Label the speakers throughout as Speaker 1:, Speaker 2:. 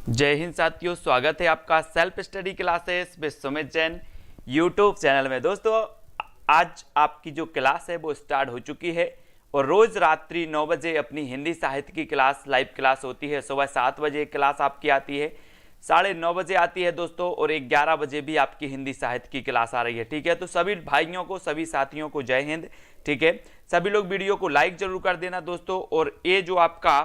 Speaker 1: जय हिंद साथियों, स्वागत है आपका self study classes with Sumit Jain YouTube channel में। दोस्तों, आज आपकी जो क्लास है वो स्टार्ट हो चुकी है और रोज रात्रि 9 बजे अपनी हिंदी साहित्य की क्लास लाइव क्लास होती है। सुबह 7 बजे क्लास आपकी आती है, 9:30 बजे आती है दोस्तों, और 11 बजे भी आपकी हिंदी साहित्य की क्लास आ रही है। ठीक है, तो सभी भाइयों को, सभी साथियों को जय हिंद। ठीक है, सभी लोग वीडियो को लाइक जरूर कर देना दोस्तों। और ये जो आपका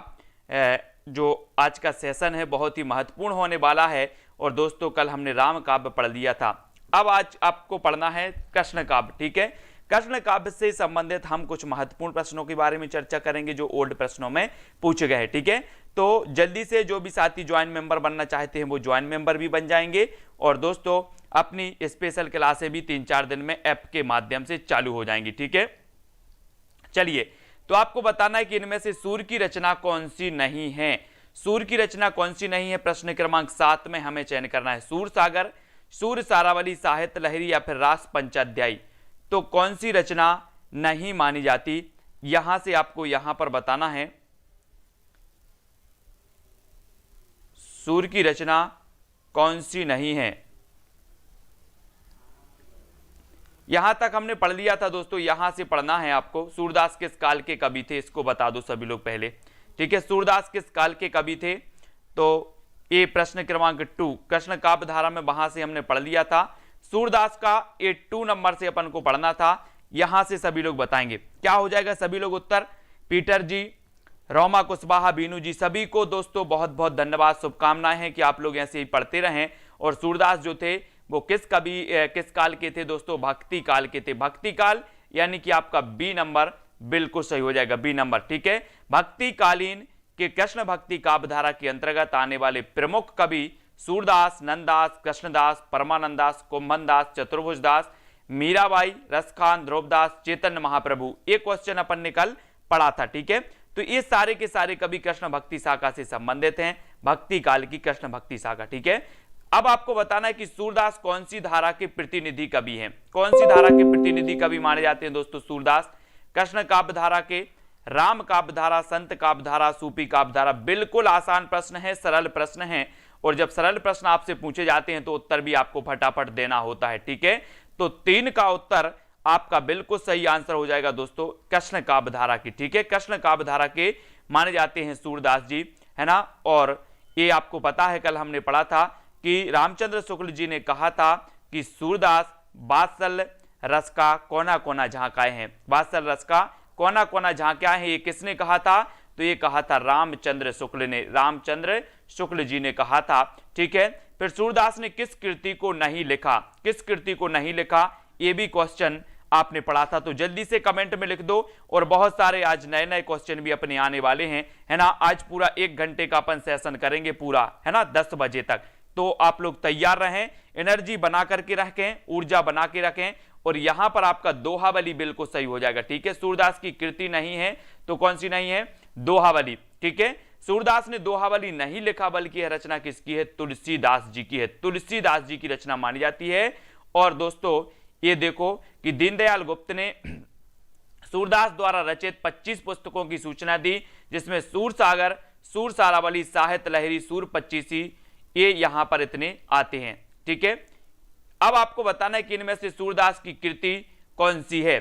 Speaker 1: जो आज का सेशन है बहुत ही महत्वपूर्ण होने वाला है। और दोस्तों, कल हमने राम काव्य पढ़ लिया था, अब आज आपको पढ़ना है कृष्ण काव्य। ठीक है, कृष्ण काव्य से संबंधित हम कुछ महत्वपूर्ण प्रश्नों के बारे में चर्चा करेंगे जो ओल्ड प्रश्नों में पूछे गए हैं। ठीक है, तो जल्दी से जो भी साथी ज्वाइन मेंबर बनना चाहते हैं वो ज्वाइन मेंबर भी बन जाएंगे। और दोस्तों, अपनी स्पेशल क्लासें भी 3-4 दिन में ऐप के माध्यम से चालू हो जाएंगी। ठीक है, चलिए, तो आपको बताना है कि इनमें से सूर्य की रचना कौन सी नहीं है। सूर्य की रचना कौन सी नहीं है, प्रश्न क्रमांक 7 में हमें चयन करना है। सूर सागर, सूर्य सारावली, साहित्य लहरी या फिर रास पंचाध्यायी, तो कौन सी रचना नहीं मानी जाती, यहां से आपको यहां पर बताना है। सूर्य की रचना कौन सी नहीं है, यहां तक हमने पढ़ लिया था दोस्तों, यहां से पढ़ना है आपको। सूरदास किस काल के कवि थे, इसको बता दो सभी लोग पहले। ठीक है, सूरदास किस काल के कवि थे, तो ये प्रश्न क्रमांक 2 कृष्ण काव्य धारा में वहां से हमने पढ़ लिया था। सूरदास का ये 2 नंबर से अपन को पढ़ना था, यहां से सभी लोग बताएंगे क्या हो जाएगा। सभी लोग उत्तर, पीटर जी, रोमा कुशवाहा, बीनू जी, सभी को दोस्तों बहुत बहुत धन्यवाद, शुभकामनाएं हैं कि आप लोग ऐसे ही पढ़ते रहें। और सूरदास जो थे वो किस कवि किस काल के थे दोस्तों, भक्ति काल के थे। भक्ति काल यानी कि आपका बी नंबर बिल्कुल सही हो जाएगा, बी नंबर। ठीक है, भक्ति कालीन के कृष्ण भक्ति काव्य धारा के अंतर्गत आने वाले प्रमुख कवि सूरदास, नंददास, कृष्णदास, परमानंदास, कुंभनदास, चतुर्भुजदास, मीराबाई, रसखान, ध्रुवदास, चैतन्य महाप्रभु। एक क्वेश्चन अपन ने कल पढ़ा था। ठीक है, तो ये सारे के सारे कवि कृष्ण भक्ति शाखा से संबंधित हैं, भक्ति काल की कृष्ण भक्ति शाखा। ठीक है, अब आपको बताना है कि सूरदास कौन सी धारा के प्रतिनिधि कवि हैं, कौन सी धारा के प्रतिनिधि कवि माने जाते हैं दोस्तों सूरदास। कृष्ण काव्य धारा के, राम काव्य धारा, संत काव्य धारा, सूफी काव्य धारा। बिल्कुल आसान प्रश्न है, सरल प्रश्न है, और जब सरल प्रश्न आपसे पूछे जाते हैं तो उत्तर भी आपको फटाफट देना होता है। ठीक है, तो 3 का उत्तर आपका बिल्कुल सही आंसर हो जाएगा दोस्तों, कृष्ण काव्य धारा की। ठीक है, कृष्ण काव्य धारा के माने जाते हैं सूरदास जी, है ना। और ये आपको पता है, कल हमने पढ़ा था कि रामचंद्र शुक्ल जी ने कहा था कि सूरदास वात्सल रस का कोना कोना झांकाए हैं। वात्सल रस का कोना कोना झांका है, ये किसने कहा था, तो ये कहा था रामचंद्र शुक्ल ने, रामचंद्र शुक्ल जी ने कहा था। ठीक है, फिर सूरदास ने किस कृति को नहीं लिखा, किस कृति को नहीं लिखा, ये भी क्वेश्चन आपने पढ़ा था, तो जल्दी से कमेंट में लिख दो। और बहुत सारे आज नए नए क्वेश्चन भी अपने आने वाले हैं, है ना। आज पूरा 1 घंटे का अपन सेशन करेंगे पूरा, है ना, 10 बजे तक। तो आप लोग तैयार रहें, एनर्जी बना करके रखें, ऊर्जा बना के रखें। और यहां पर आपका दोहावली बिल्कुल सही हो जाएगा। ठीक है, सूरदास की कृति नहीं है तो कौन सी नहीं है, दोहावली। ठीक है, सूरदास ने दोहावली नहीं लिखा, बल्कि यह रचना किसकी है, तुलसीदास जी की है, तुलसीदास जी की रचना मानी जाती है। और दोस्तों, ये देखो कि दीनदयाल गुप्त ने सूरदास द्वारा रचित 25 पुस्तकों की सूचना दी, जिसमें सूर सागर, सूर सारावली, साहित्य लहरी, सूर पच्चीसी, ये यहां पर इतने आते हैं। ठीक है, अब आपको बताना है कि इनमें से सूरदास की कृति कौन सी है,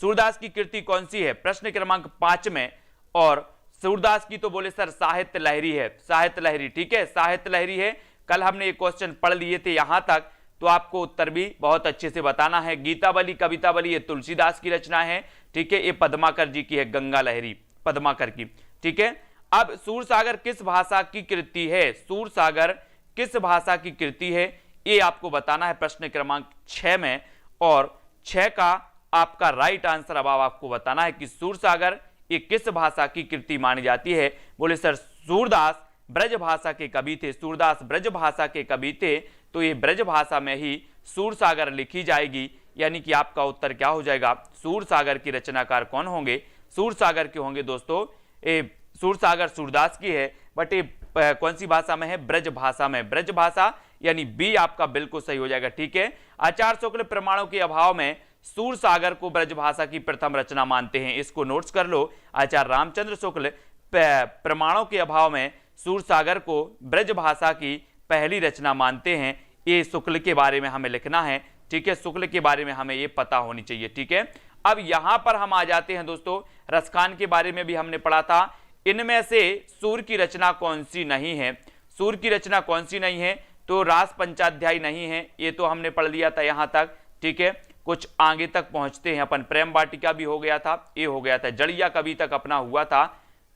Speaker 1: सूरदास की कृति कौन सी है, प्रश्न क्रमांक 5 में। और सूरदास की तो बोले सर साहित्य लहरी है, साहित्य लहरी। ठीक है, साहित्य लहरी है, कल हमने एक क्वेश्चन पढ़ लिए थे यहां तक, तो आपको उत्तर भी बहुत अच्छे से बताना है। गीतावली, कवितावली, ये तुलसीदास की रचना है। ठीक है, ये पद्माकर जी की है, गंगा लहरी पद्माकर की। ठीक है, अब सूरसागर किस भाषा की कृति है, सूरसागर किस भाषा की कृति है, ये आपको बताना है प्रश्न क्रमांक 6 में। और 6 का आपका राइट आंसर अब आपको बताना है कि सूरसागर ये किस भाषा की कृति मानी जाती है। बोले सर सूरदास ब्रज भाषा के कवि थे, सूरदास ब्रज भाषा के कवि थे, तो ये ब्रज भाषा में ही सूरसागर लिखी जाएगी। यानी कि आपका उत्तर क्या हो जाएगा, सूरसागर की रचनाकार कौन होंगे, सूरसागर के होंगे दोस्तों, ये सूरसागर सूरदास की है, बट ये कौन सी भाषा में है, ब्रज भाषा में, ब्रज भाषा, यानी बी आपका बिल्कुल सही हो जाएगा। ठीक है, आचार्य शुक्ल प्रमाणों के अभाव में सूरसागर को ब्रज भाषा की प्रथम रचना मानते हैं, इसको नोट्स कर लो। आचार्य रामचंद्र शुक्ल प्रमाणों के अभाव में सूरसागर को ब्रजभाषा की पहली रचना मानते हैं। ये शुक्ल के बारे में हमें लिखना है, ठीक है, शुक्ल के बारे में हमें ये पता होनी चाहिए, ठीक है। अब यहां पर हम आ जाते हैं दोस्तों, रसखान के बारे में भी हमने पढ़ा था। इनमें से सूर की रचना कौन सी नहीं है? सूर की रचना कौन सी नहीं है? तो रास पंचाध्यायी नहीं है, ये तो हमने पढ़ लिया था यहां तक, ठीक है। कुछ आगे तक पहुंचते हैं अपन, प्रेम वाटिका भी हो गया था, ये हो गया था, जड़िया कवि तक अपना हुआ था,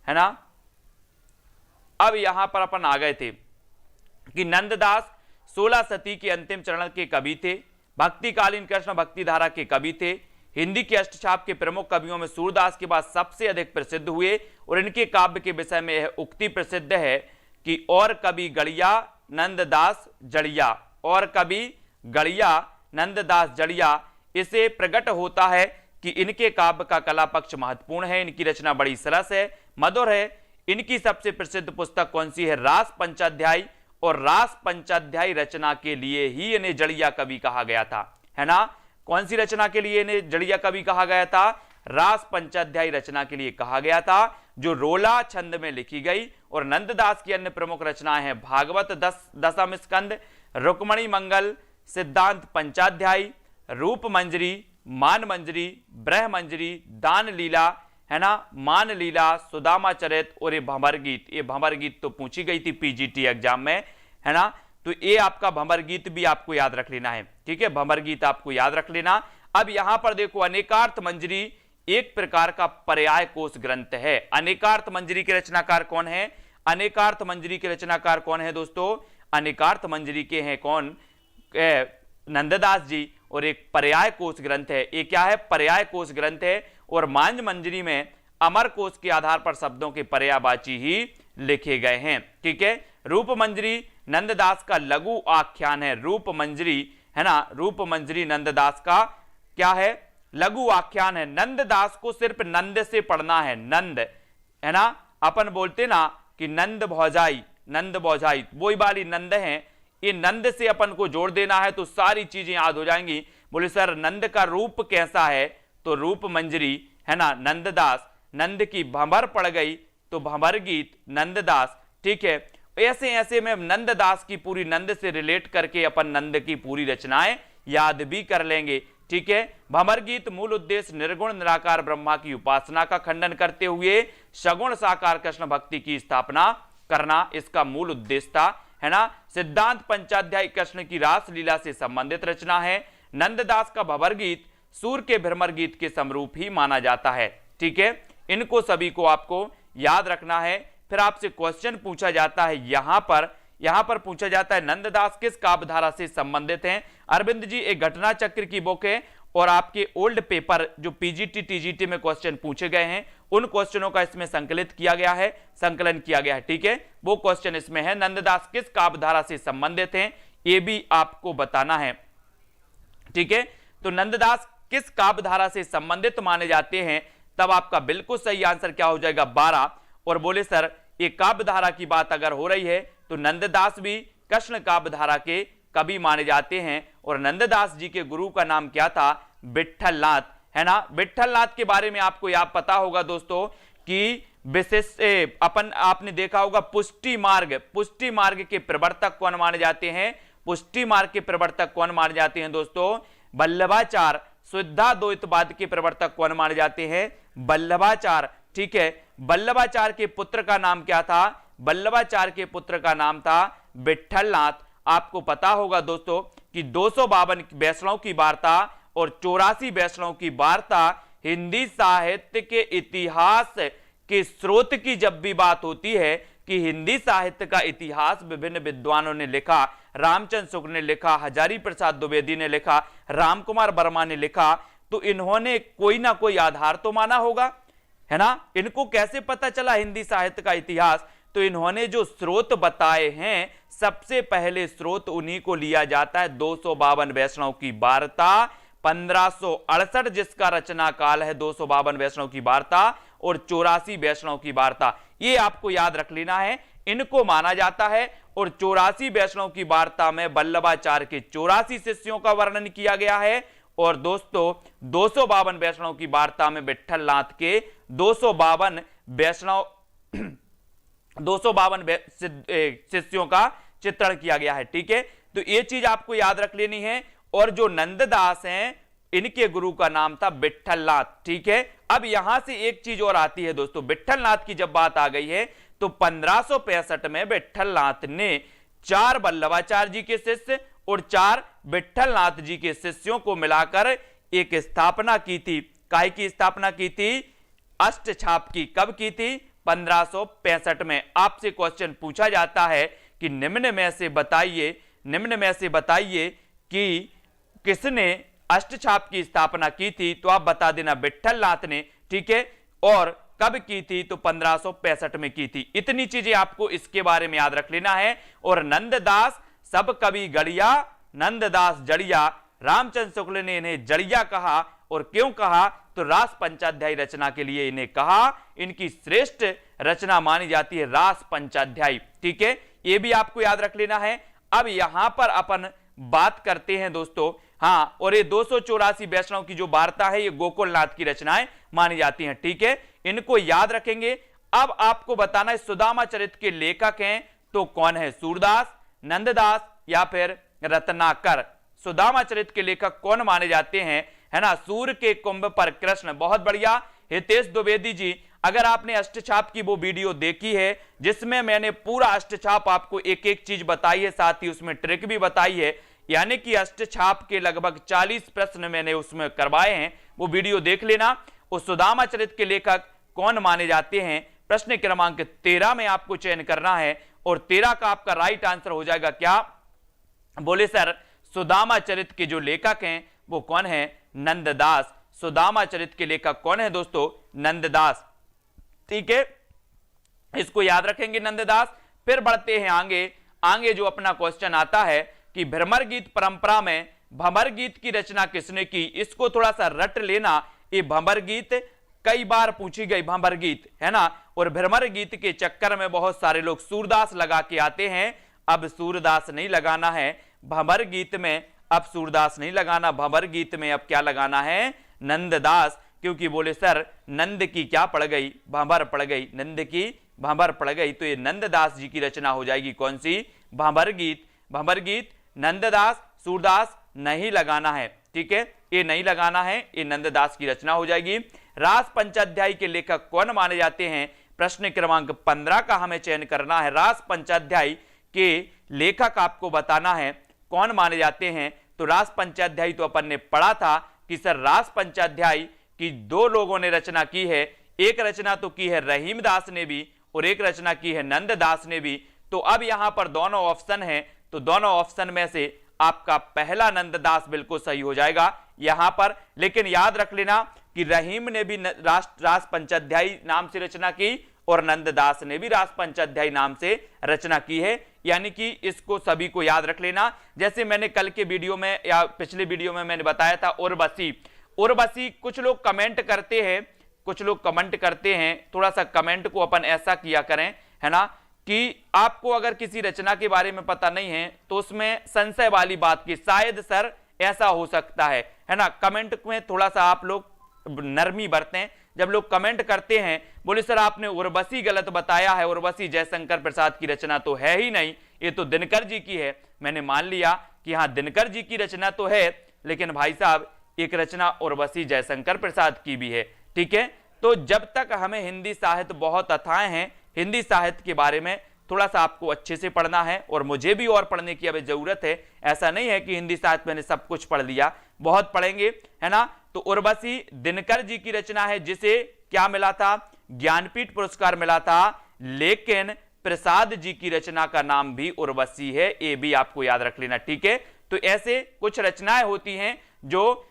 Speaker 1: है ना। अब यहां पर अपन आ गए थे कि नंददास 16 शती के अंतिम चरण के कवि थे, भक्तिकालीन कृष्ण भक्ति धारा के कवि थे, हिंदी के अष्टछाप के प्रमुख कवियों में सूरदास के बाद सबसे अधिक प्रसिद्ध हुए और इनके काव्य के विषय में यह उक्ति प्रसिद्ध है कि और कवि गड़िया नंददास जड़िया, और कवि गड़िया नंददास जड़िया। इसे प्रकट होता है कि इनके काव्य का कला पक्ष महत्वपूर्ण है, इनकी रचना बड़ी सरस है, मधुर है। इनकी सबसे प्रसिद्ध पुस्तक कौन सी है? रास पंचाध्यायी, और रास पंचाध्यायी रचना के लिए ही इन्हें जड़िया कवि कहा गया था, है ना। कौन सी रचना के लिए इन्हें जड़िया कवि कहा गया था? रास पंचाध्यायी रचना के लिए कहा गया था, जो रोला छंद में लिखी गई। और नंददास की अन्य प्रमुख रचनाएं हैं भागवत दशम स्कंद, रुक्मणी मंगल, सिद्धांत पंचाध्यायी, रूप मंजरी, मान मंजरी, ब्रह मंजरी, दान लीला, है ना, मान लीला, सुदामा चरित और ये भंवर गीत। ये भंवर गीत तो पूछी गई थी पीजीटी एग्जाम में, है ना। तो ये आपका भंवर गीत भी आपको याद रख लेना है, ठीक है, भंवर गीत आपको याद रख लेना। अब यहां पर देखो, अनेकार्थ मंजरी एक प्रकार का पर्याय कोश ग्रंथ है। अनेकार्थ मंजरी के रचनाकार कौन है? अनेकार्थ मंजरी के रचनाकार कौन है दोस्तों? अनेकार्थ मंजरी के हैं कौन? नंददास जी। और एक पर्याय कोश ग्रंथ है, ये क्या है? पर्याय कोश ग्रंथ है। और मांझ मंजरी में अमर कोश के आधार पर शब्दों के पर्यायवाची ही लिखे गए हैं, ठीक है। रूप मंजरी नंददास का लघु आख्यान है, रूप मंजरी, है ना, रूप मंजरी नंददास का क्या है? लघु आख्यान है। नंददास को सिर्फ नंद से पढ़ना है, नंद, है ना। अपन बोलते ना कि नंद भौजाई, नंद भौजाई, वही वाली नंद है, ये नंद से अपन को जोड़ देना है तो सारी चीजें याद हो जाएंगी। बोले सर नंद का रूप कैसा है? तो रूप मंजरी, है ना, नंददास। नंद की भंवर पड़ गई तो भंवर गीत नंददास, ठीक है। ऐसे ऐसे में नंददास की पूरी नंद से रिलेट करके अपन नंद की पूरी रचनाएं याद भी कर लेंगे, ठीक है। भंवर गीत मूल उद्देश्य निर्गुण निराकार ब्रह्मा की उपासना का खंडन करते हुए सगुण साकार कृष्ण भक्ति की स्थापना करना इसका मूल उद्देश्य था, है ना। सिद्धांत पंचाध्यायी कृष्ण की रास लीला से संबंधित रचना है। नंददास का भंवर गीत सूर के भ्रमर गीत के समरूप ही माना जाता है, ठीक है। इनको सभी को आपको याद रखना है। फिर आपसे क्वेश्चन पूछा जाता है, यहां पर पूछा जाता है नंददास किस काव्यधारा से संबंधित हैं? अरविंद जी, एक घटना चक्र की बुक है और आपके ओल्ड पेपर जो पीजीटी टीजीटी में क्वेश्चन पूछे गए हैं उन क्वेश्चनों का इसमें संकलित किया गया है, संकलन किया गया है, ठीक है। वो क्वेश्चन इसमें है, नंददास किस काव्यधारा से संबंधित हैं, ये भी आपको बताना है, ठीक है। तो नंददास किस काव्यधारा से संबंधित माने जाते हैं, तब आपका बिल्कुल सही आंसर क्या हो जाएगा? 12। और बोले सर ये काव्यधारा की बात अगर हो रही है तो नंददास भी कृष्ण काव्यधारा के कवि माने जाते हैं। और नंददास जी के गुरु का नाम क्या था? विट्ठलनाथ, है ना। विट्ठलनाथ के बारे में आपको याद पता होगा दोस्तों कि विशेष अपन आपने देखा होगा पुष्टि मार्ग के प्रवर्तक कौन माने जाते हैं? पुष्टि मार्ग के प्रवर्तक कौन माने जाते हैं दोस्तों? वल्लभाचार्य। शुद्धाद्वैतवाद के प्रवर्तक कौन माने जाते हैं? वल्लभाचार्य, ठीक है। वल्लभाचार्य के पुत्र का नाम क्या था? वल्लभाचार्य के पुत्र का नाम था विट्ठलनाथ। आपको पता होगा दोस्तों कि 252 वैष्णव की वार्ता और 84 वैष्णव की वार्ता हिंदी साहित्य के इतिहास के स्रोत की जब भी बात होती है कि हिंदी साहित्य का इतिहास विभिन्न विद्वानों ने लिखा, रामचंद्र शुक्ल ने लिखा, हजारी प्रसाद द्विवेदी ने लिखा, रामकुमार वर्मा ने लिखा, तो इन्होंने कोई ना कोई आधार तो माना होगा, है ना। इनको कैसे पता चला हिंदी साहित्य का इतिहास? तो इन्होंने जो स्रोत बताए हैं सबसे पहले स्रोत उन्हीं को लिया जाता है। 252 वैष्णव की वार्ता 1568 जिसका रचना काल है 252 वैष्णव की वार्ता और 84 वैष्णव की वार्ता, ये आपको याद रख लेना है, इनको माना जाता है। और 84 वैष्णव की वार्ता में वल्लभाचार्य के 84 शिष्यों का वर्णन किया गया है और दोस्तों 252 वैष्णव की वार्ता में विट्ठलनाथ के 252 वैष्णव 252 शिष्यों का चित्रण किया गया है। ठीक है, तो ये चीज आपको याद रख लेनी है। और जो नंददास हैं इनके गुरु का नाम था विट्ठलनाथ। ठीक है, अब यहां से एक चीज और आती है दोस्तों, विट्ठलनाथ की जब बात आ गई है तो 1565 में विट्ठलनाथ ने 4 वल्लभाचार्य जी के शिष्य और 4 विट्ठलनाथ जी के शिष्यों को मिलाकर एक स्थापना की थी। काय की स्थापना की थी? अष्टछाप की। कब की थी? 1565 में। आपसे क्वेश्चन पूछा जाता है कि निम्न में से बताइए कि किसने अष्टछाप की स्थापना की थी, तो आप बता देना विट्ठलनाथ ने। ठीक है, और कब की थी? तो 1565 में की थी। इतनी चीजें आपको इसके बारे में याद रख लेना है। और नंददास सब कवि गड़िया, नंददास जड़िया, रामचंद्र शुक्ल ने इन्हें जड़िया कहा। और क्यों कहा? तो रास पंचाध्यायी रचना के लिए इन्हें कहा। इनकी श्रेष्ठ रचना मानी जाती है रास पंचाध्यायी। ठीक है, यह भी आपको याद रख लेना है। अब यहां पर अपन बात करते हैं दोस्तों, हाँ, और ये 284 वैष्णव की जो वार्ता है ये गोकुलनाथ की रचनाएं मानी जाती हैं। ठीक है, इनको याद रखेंगे। अब आपको बताना है सुदामा चरित्र के लेखक हैं तो कौन है? सूरदास, नंददास या फिर रत्नाकर? सुदामा चरित्र के लेखक कौन माने जाते हैं? है ना, सूर के कुंभ पर कृष्ण। बहुत बढ़िया हितेश द्विवेदी जी, अगर आपने अष्टछाप की वो वीडियो देखी है जिसमें मैंने पूरा अष्टछाप आपको एक एक चीज बताई है, साथ ही उसमें ट्रिक भी बताई है, यानी कि अष्टछाप के लगभग 40 प्रश्न मैंने उसमें करवाए हैं, वो वीडियो देख लेना। उस सुदामा चरित्र के लेखक कौन माने जाते हैं? प्रश्न क्रमांक 13 में आपको चयन करना है और 13 का आपका राइट आंसर हो जाएगा क्या? बोले सर सुदामा चरित्र के जो लेखक हैं वो कौन है? नंददास। सुदामा चरित्र के लेखक कौन है दोस्तों? नंददास। ठीक है, इसको याद रखेंगे नंददास। फिर बढ़ते हैं आगे जो अपना क्वेश्चन आता है कि भ्रमर गीत परंपरा में भंवर गीत की रचना किसने की? इसको थोड़ा सा रट लेना। ये भंवर गीत कई बार पूछी गई, भंवर गीत, है ना। और भ्रमर गीत के चक्कर में बहुत सारे लोग सूरदास लगा के आते हैं। अब सूरदास नहीं लगाना है भंवर गीत में, अब सूरदास नहीं लगाना भंवर गीत में, अब क्या लगाना है? नंददास। क्योंकि बोले सर नंद की क्या पड़ गई? भंवर पड़ गई। नंद की भंवर पड़ गई, तो ये नंददास जी की रचना हो जाएगी। कौन सी? भंवर गीत। भंवर गीत नंददास, सूरदास नहीं लगाना है। ठीक है, ये नहीं लगाना है, ये नंददास की रचना हो जाएगी। रास पंचाध्यायी के लेखक कौन माने जाते हैं? प्रश्न क्रमांक 15 का हमें चयन करना है। रास पंचाध्यायी के लेखक आपको बताना है कौन माने जाते हैं। तो रास पंचाध्यायी तो अपन ने पढ़ा था कि सर रास पंचाध्यायी की 2 लोगों ने रचना की है। एक रचना तो की है रहीमदास ने भी और एक रचना की है नंददास ने भी। तो अब यहां पर दोनों ऑप्शन हैं, तो दोनों ऑप्शन में से आपका पहला नंददास बिल्कुल सही हो जाएगा यहां पर। लेकिन याद रख लेना कि रहीम ने भी रास पंचाध्यायी नाम से रचना की और नंददास ने भी रास पंचाध्यायी नाम से रचना की है, यानी कि इसको सभी को याद रख लेना। जैसे मैंने कल के वीडियो में या पिछले वीडियो में मैंने बताया था उर्वशी कुछ लोग कमेंट करते हैं, थोड़ा सा कमेंट को अपन ऐसा किया करें, है ना, कि आपको अगर किसी रचना के बारे में पता नहीं है तो उसमें संशय वाली बात की शायद सर ऐसा हो सकता है ना। कमेंट में थोड़ा सा आप लोग नरमी बरतें। जब लोग कमेंट करते हैं बोले सर आपने उर्वशी गलत बताया है, उर्वशी जयशंकर प्रसाद की रचना तो है ही नहीं, ये तो दिनकर जी की है। मैंने मान लिया कि हाँ दिनकर जी की रचना तो है, लेकिन भाई साहब एक रचना उर्वशी जयशंकर प्रसाद की भी है। ठीक है, तो जब तक हमें हिंदी साहित्य बहुत अथाह हैं, हिंदी साहित्य के बारे में थोड़ा सा आपको अच्छे से पढ़ना है और मुझे भी और पढ़ने की अब जरूरत है। ऐसा नहीं है कि हिंदी साहित्य मैंने सब कुछ पढ़ लिया, बहुत पढ़ेंगे, है ना। तो उर्वशी दिनकर जी की रचना है जिसे क्या मिला था? ज्ञानपीठ पुरस्कार मिला था, लेकिन प्रसाद जी की रचना का नाम भी उर्वशी है, ये भी आपको याद रख लेना। ठीक है, तो ऐसे कुछ रचनाएं होती हैं जो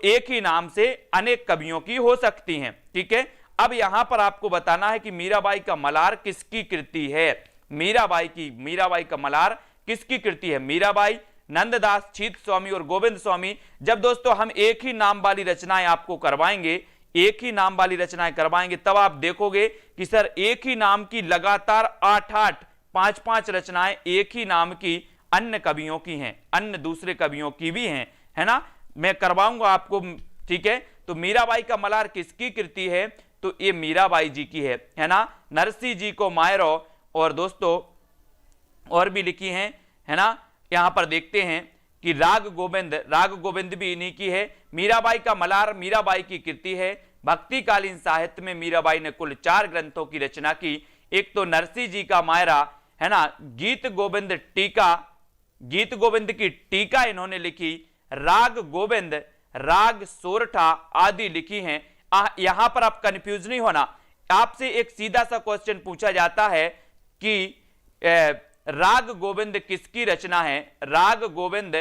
Speaker 1: एक ही नाम से अनेक कवियों की हो सकती हैं। ठीक है, अब यहां पर आपको बताना है कि मीराबाई का मलार किसकी कृति है? मीराबाई का मलार किसकी कृति है? मीराबाई, नंददास, छीत स्वामी और गोविंद स्वामी। जब दोस्तों हम एक ही नाम वाली रचनाएं आपको करवाएंगे, तब आप देखोगे कि सर एक ही नाम की लगातार 8-8, 5-5 रचनाएं एक ही नाम की अन्य कवियों की हैं, अन्य दूसरे कवियों की भी हैं, है ना। मैं करवाऊंगा आपको। ठीक है, तो मीराबाई का मलार किसकी कृति है? तो ये मीराबाई जी की है ना। नरसिंह जी को मायरो, और दोस्तों और भी लिखी है ना। यहां पर देखते हैं कि राग गोविंद भी इन्हीं की है। मीराबाई का मलार मीराबाई की कृति है। भक्तिकालीन साहित्य में मीराबाई ने कुल 4 ग्रंथों की रचना की। एक तो नरसिंह जी का मायरा है ना, गीत गोविंद की टीका इन्होंने लिखी, राग गोविंद, राग सोरठा आदि लिखी हैं। यहां पर आप कंफ्यूज नहीं होना, आपसे एक सीधा सा क्वेश्चन पूछा जाता है कि राग गोविंद किसकी रचना है, राग गोविंद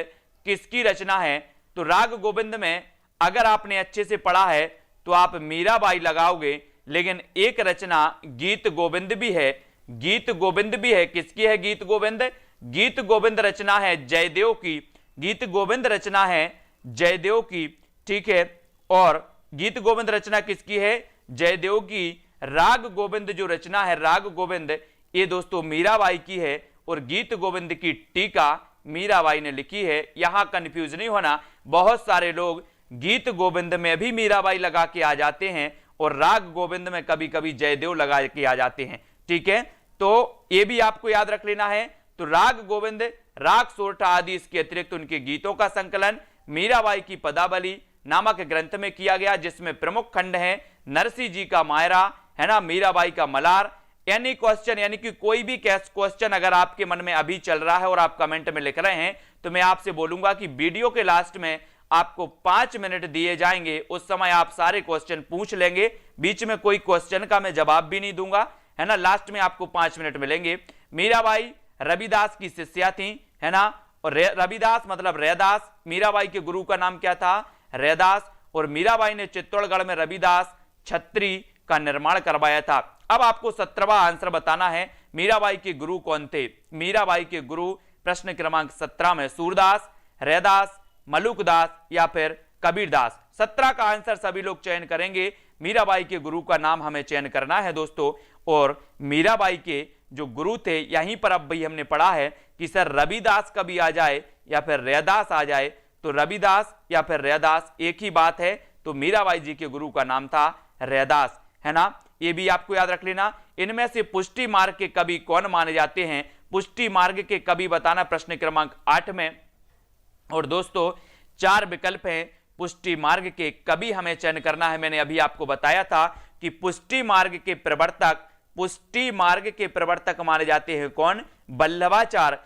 Speaker 1: किसकी रचना है। तो राग गोविंद में अगर आपने अच्छे से पढ़ा है तो आप मीराबाई लगाओगे, लेकिन एक रचना गीत गोविंद भी है, गीत गोविंद भी है। किसकी है गीत गोविंद? गीत गोविंद रचना है जयदेव की, गीत गोविंद रचना है जयदेव की, ठीक है। और गीत गोविंद रचना किसकी है? जयदेव की। राग गोविंद जो रचना है राग गोविंद, ये दोस्तों मीराबाई की है, और गीत गोविंद की टीका मीराबाई ने लिखी है। यहां कंफ्यूज नहीं होना, बहुत सारे लोग गीत गोविंद में भी मीराबाई लगा के आ जाते हैं और राग गोविंद में कभी कभी जयदेव लगा के आ जाते हैं, ठीक है। तो ये भी आपको याद रख लेना है। तो राग गोविंद, राग सोरठा आदि, इसके अतिरिक्त उनके गीतों का संकलन मीराबाई की पदावली नामक ग्रंथ में किया गया, जिसमें प्रमुख खंड है नरसिंह जी का मायरा है ना, मीराबाई का मलार। यानी क्वेश्चन, यानी कि कोई भी क्वेश्चन अगर आपके मन में अभी चल रहा है और आप कमेंट में लिख रहे हैं, तो मैं आपसे बोलूंगा कि वीडियो के लास्ट में आपको 5 मिनट दिए जाएंगे, उस समय आप सारे क्वेश्चन पूछ लेंगे। बीच में कोई क्वेश्चन का मैं जवाब भी नहीं दूंगा, है ना। लास्ट में आपको 5 मिनट मिलेंगे। मीराबाई रविदास की शिष्या थी, है ना, और रविदास मतलब रैदास। मीराबाई के गुरु का नाम क्या था? रैदास। और मीराबाई ने चित्तौड़गढ़ में रविदास छत्री का निर्माण करवाया था। अब आपको 17वां आंसर बताना है, मीराबाई के गुरु कौन थे? मीराबाई के गुरु प्रश्न क्रमांक 17 में सूरदास, रैदास, मलुकदास या फिर कबीरदास। 17 का आंसर सभी लोग चयन करेंगे। मीराबाई के गुरु का नाम हमें चयन करना है दोस्तों। और मीराबाई के जो गुरु थे, यहीं पर अब भाई हमने पढ़ा है कि सर रविदास कभी आ जाए या फिर रैदास आ जाए, तो रविदास या फिर रैदास एक ही बात है। तो मीराबाई जी के गुरु का नाम था रैदास, है ना। ये भी आपको याद रख लेना। इनमें से पुष्टि मार्ग के कवि कौन माने जाते हैं? पुष्टि मार्ग के कवि बताना प्रश्न क्रमांक 8 में। और दोस्तों 4 विकल्प हैं पुष्टि मार्ग के कवि हमें चयन करना है। मैंने अभी आपको बताया था कि पुष्टि मार्ग के प्रवर्तक माने जाते हैं कौन? वल्लभाचार्य।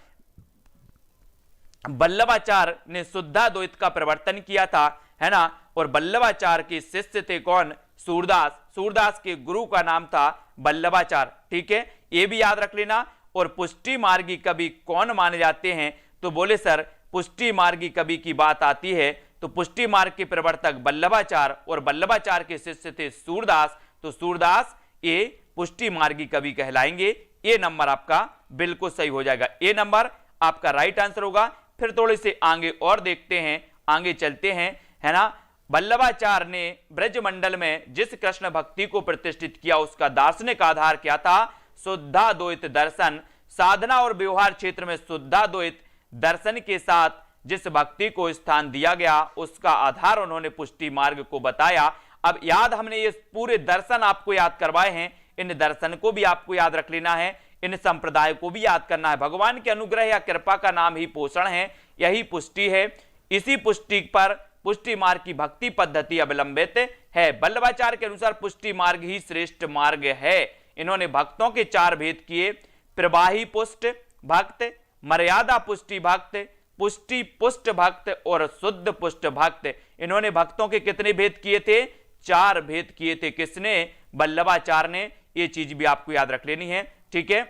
Speaker 1: वल्लभाचार्य ने शुद्धाद्वैत का प्रवर्तन किया था, है ना। और वल्लभाचार्य के शिष्य थे कौन? सूरदास। सूरदास के गुरु का नाम था वल्लभाचार्य, ठीक है, ये भी याद रख लेना। और पुष्टि मार्गी कवि कौन माने जाते हैं? तो बोले सर पुष्टि मार्गी कवि की बात आती है तो पुष्टि मार्ग के प्रवर्तक वल्लभाचार्य और वल्लभाचार्य के शिष्य थे सूरदास। तो सूरदास ये पुष्टि मार्गी कवि कहलाएंगे। ये नंबर आपका बिल्कुल सही हो जाएगा, ये नंबर आपका राइट आंसर होगा। फिर थोड़े से आगे और देखते हैं, आगे चलते हैं, है ना। वल्लभाचार्य ने ब्रजमंडल में जिस कृष्ण भक्ति को प्रतिष्ठित किया उसका दार्शनिक आधार क्या था? शुद्धाद्वैत दर्शन। साधना और व्यवहार क्षेत्र में शुद्धाद्वैत दर्शन के साथ जिस भक्ति को स्थान दिया गया उसका आधार उन्होंने पुष्टि मार्ग को बताया। अब याद, हमने ये पूरे दर्शन आपको याद करवाए हैं, इन दर्शन को भी आपको याद रख लेना है, इन संप्रदाय को भी याद करना है। भगवान के अनुग्रह या कृपा का नाम ही पोषण है, यही पुष्टि है। इसी पुष्टि पर पुष्टि मार्ग की भक्ति पद्धति अवलंबित है। वल्लभाचार्य के अनुसार पुष्टि मार्ग ही श्रेष्ठ मार्ग है। इन्होंने भक्तों के 4 भेद किए, प्रवाही पुष्ट भक्त, मर्यादा पुष्टि भक्त, पुष्टि पुष्ट भक्त और शुद्ध पुष्ट भक्त। इन्होंने भक्तों के कितने भेद किए थे? 4 भेद किए थे। किसने? वल्लभाचार्य ने। ये चीज भी आपको याद रख लेनी है, ठीक है,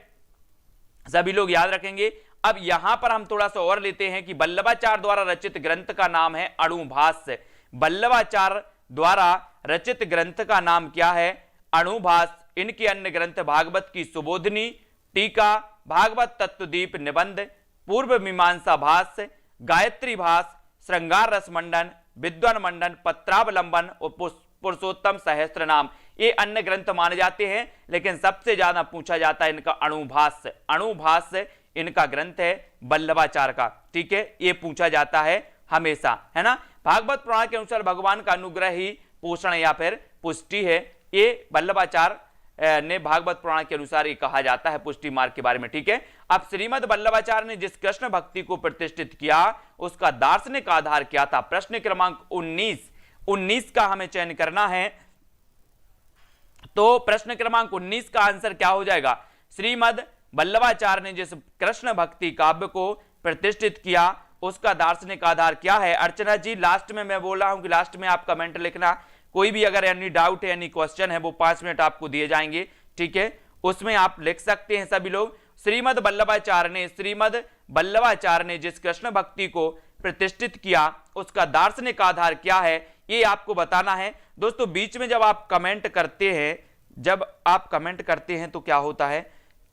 Speaker 1: सभी लोग याद रखेंगे। अब यहां पर हम थोड़ा सा और लेते हैं कि वल्लभाचार्य द्वारा रचित ग्रंथ का नाम है अणुभाष्य। वल्लभाचार्य द्वारा रचित ग्रंथ का नाम क्या है? अणुभाष्य। इनके अन्य ग्रंथ भागवत की सुबोधनी, टीका, भागवत तत्वदीप निबंध, पूर्व मीमांसा भाष्य, गायत्री भाष्य, श्रृंगार रस मंडन, विद्वान मंडन, पत्रावलंबन और पुरुषोत्तम सहस्त्र नाम, ये अन्य ग्रंथ माने जाते हैं। लेकिन सबसे ज्यादा पूछा जाता है इनका अणुभाष्य। अणुभाष्य इनका ग्रंथ है वल्लभाचार्य का, ठीक है, ये पूछा जाता है हमेशा, है ना। भागवत पुराण के अनुसार भगवान का अनुग्रह ही पोषण या फिर पुष्टि है, ये वल्लभाचार्य ने भागवत पुराण के अनुसार ये कहा जाता है पुष्टि मार्ग के बारे में। ठीक है, अब श्रीमद वल्लभाचार्य ने जिस कृष्ण भक्ति को प्रतिष्ठित किया उसका दार्शनिक आधार क्या था? प्रश्न क्रमांक 19 का हमें चयन करना है। तो प्रश्न क्रमांक 19 का आंसर क्या हो जाएगा? श्रीमद वल्लभाचार्य ने जिस कृष्ण भक्ति काव्य को प्रतिष्ठित किया उसका दार्शनिक आधार क्या है? अर्चना जी, लास्ट में मैं बोल रहा हूं कि लास्ट में आप कमेंट लिखना, कोई भी अगर एनी डाउट है, एनी क्वेश्चन है, वो 5 मिनट आपको दिए जाएंगे। ठीक है, उसमें आप लिख सकते हैं सभी लोग। श्रीमद वल्लभाचार्य ने जिस कृष्ण भक्ति को प्रतिष्ठित किया उसका दार्शनिक आधार क्या है, ये आपको बताना है। दोस्तों बीच में जब आप कमेंट करते हैं तो क्या होता है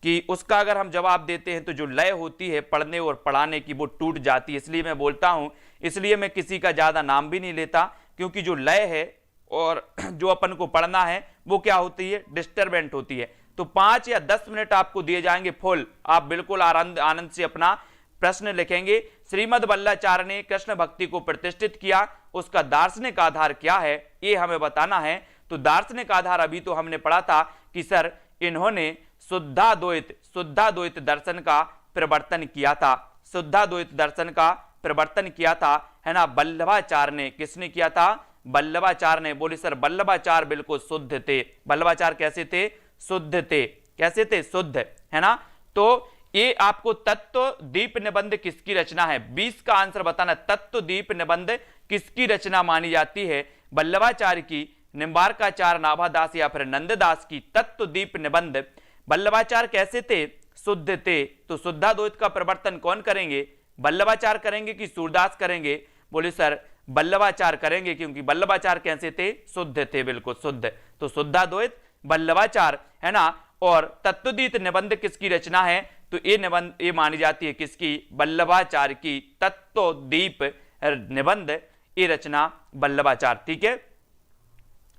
Speaker 1: कि उसका अगर हम जवाब देते हैं तो जो लय होती है पढ़ने और पढ़ाने की वो टूट जाती है, इसलिए मैं बोलता हूं, इसलिए मैं किसी का ज्यादा नाम भी नहीं लेता, क्योंकि जो लय है और जो अपन को पढ़ना है वो क्या होती है, डिस्टर्बेंट होती है। तो 5 या 10 मिनट आपको दिए जाएंगे फुल, आप बिल्कुल आनंद से अपना प्रश्न लिखेंगे। श्रीमद वल्लभाचार्य ने कृष्ण भक्ति को प्रतिष्ठित किया उसका दार्शनिक आधार क्या है, ये हमें बताना है। तो दार्शनिक आधार अभी तो हमने पढ़ा था कि सर इन्होंने शुद्धाद्वैत दर्शन का प्रवर्तन किया था, शुद्धाद्वैत दर्शन का प्रवर्तन किया था, है ना। वल्लभाचार्य ने, किसने किया था? वल्लभाचार्य ने। बोले सर वल्लभाचार्य बिल्कुल शुद्ध थे। वल्लभाचार्य कैसे थे? शुद्ध थे। कैसे थे? शुद्ध, है ना। तो ये आपको तत्व दीप निबंध किसकी रचना है? 20 का आंसर बताना। तत्व दीप निबंध किसकी रचना मानी जाती है? वल्लभाचार्य की, निम्बार्काचार्य, नाभादास या फिर नंददास की। तत्व दीप निबंध। वल्लभाचार्य कैसे थे? शुद्ध थे। तो शुद्धाद्वैत का प्रवर्तन कौन करेंगे? वल्लभाचार्य करेंगे कि सूरदास करेंगे? बोले सर वल्लभाचार्य करेंगे, क्योंकि वल्लभाचार्य कैसे थे? शुद्ध थे, बिल्कुल शुद्ध। तो शुद्धाद्वैत वल्लभाचार्य, है ना। और तत्वदीप निबंध किसकी रचना है? तो ये निबंध ये मानी जाती है किसकी? वल्लभाचार्य की। तत्वदीप निबंध ये रचना वल्लभाचार्य। ठीक है,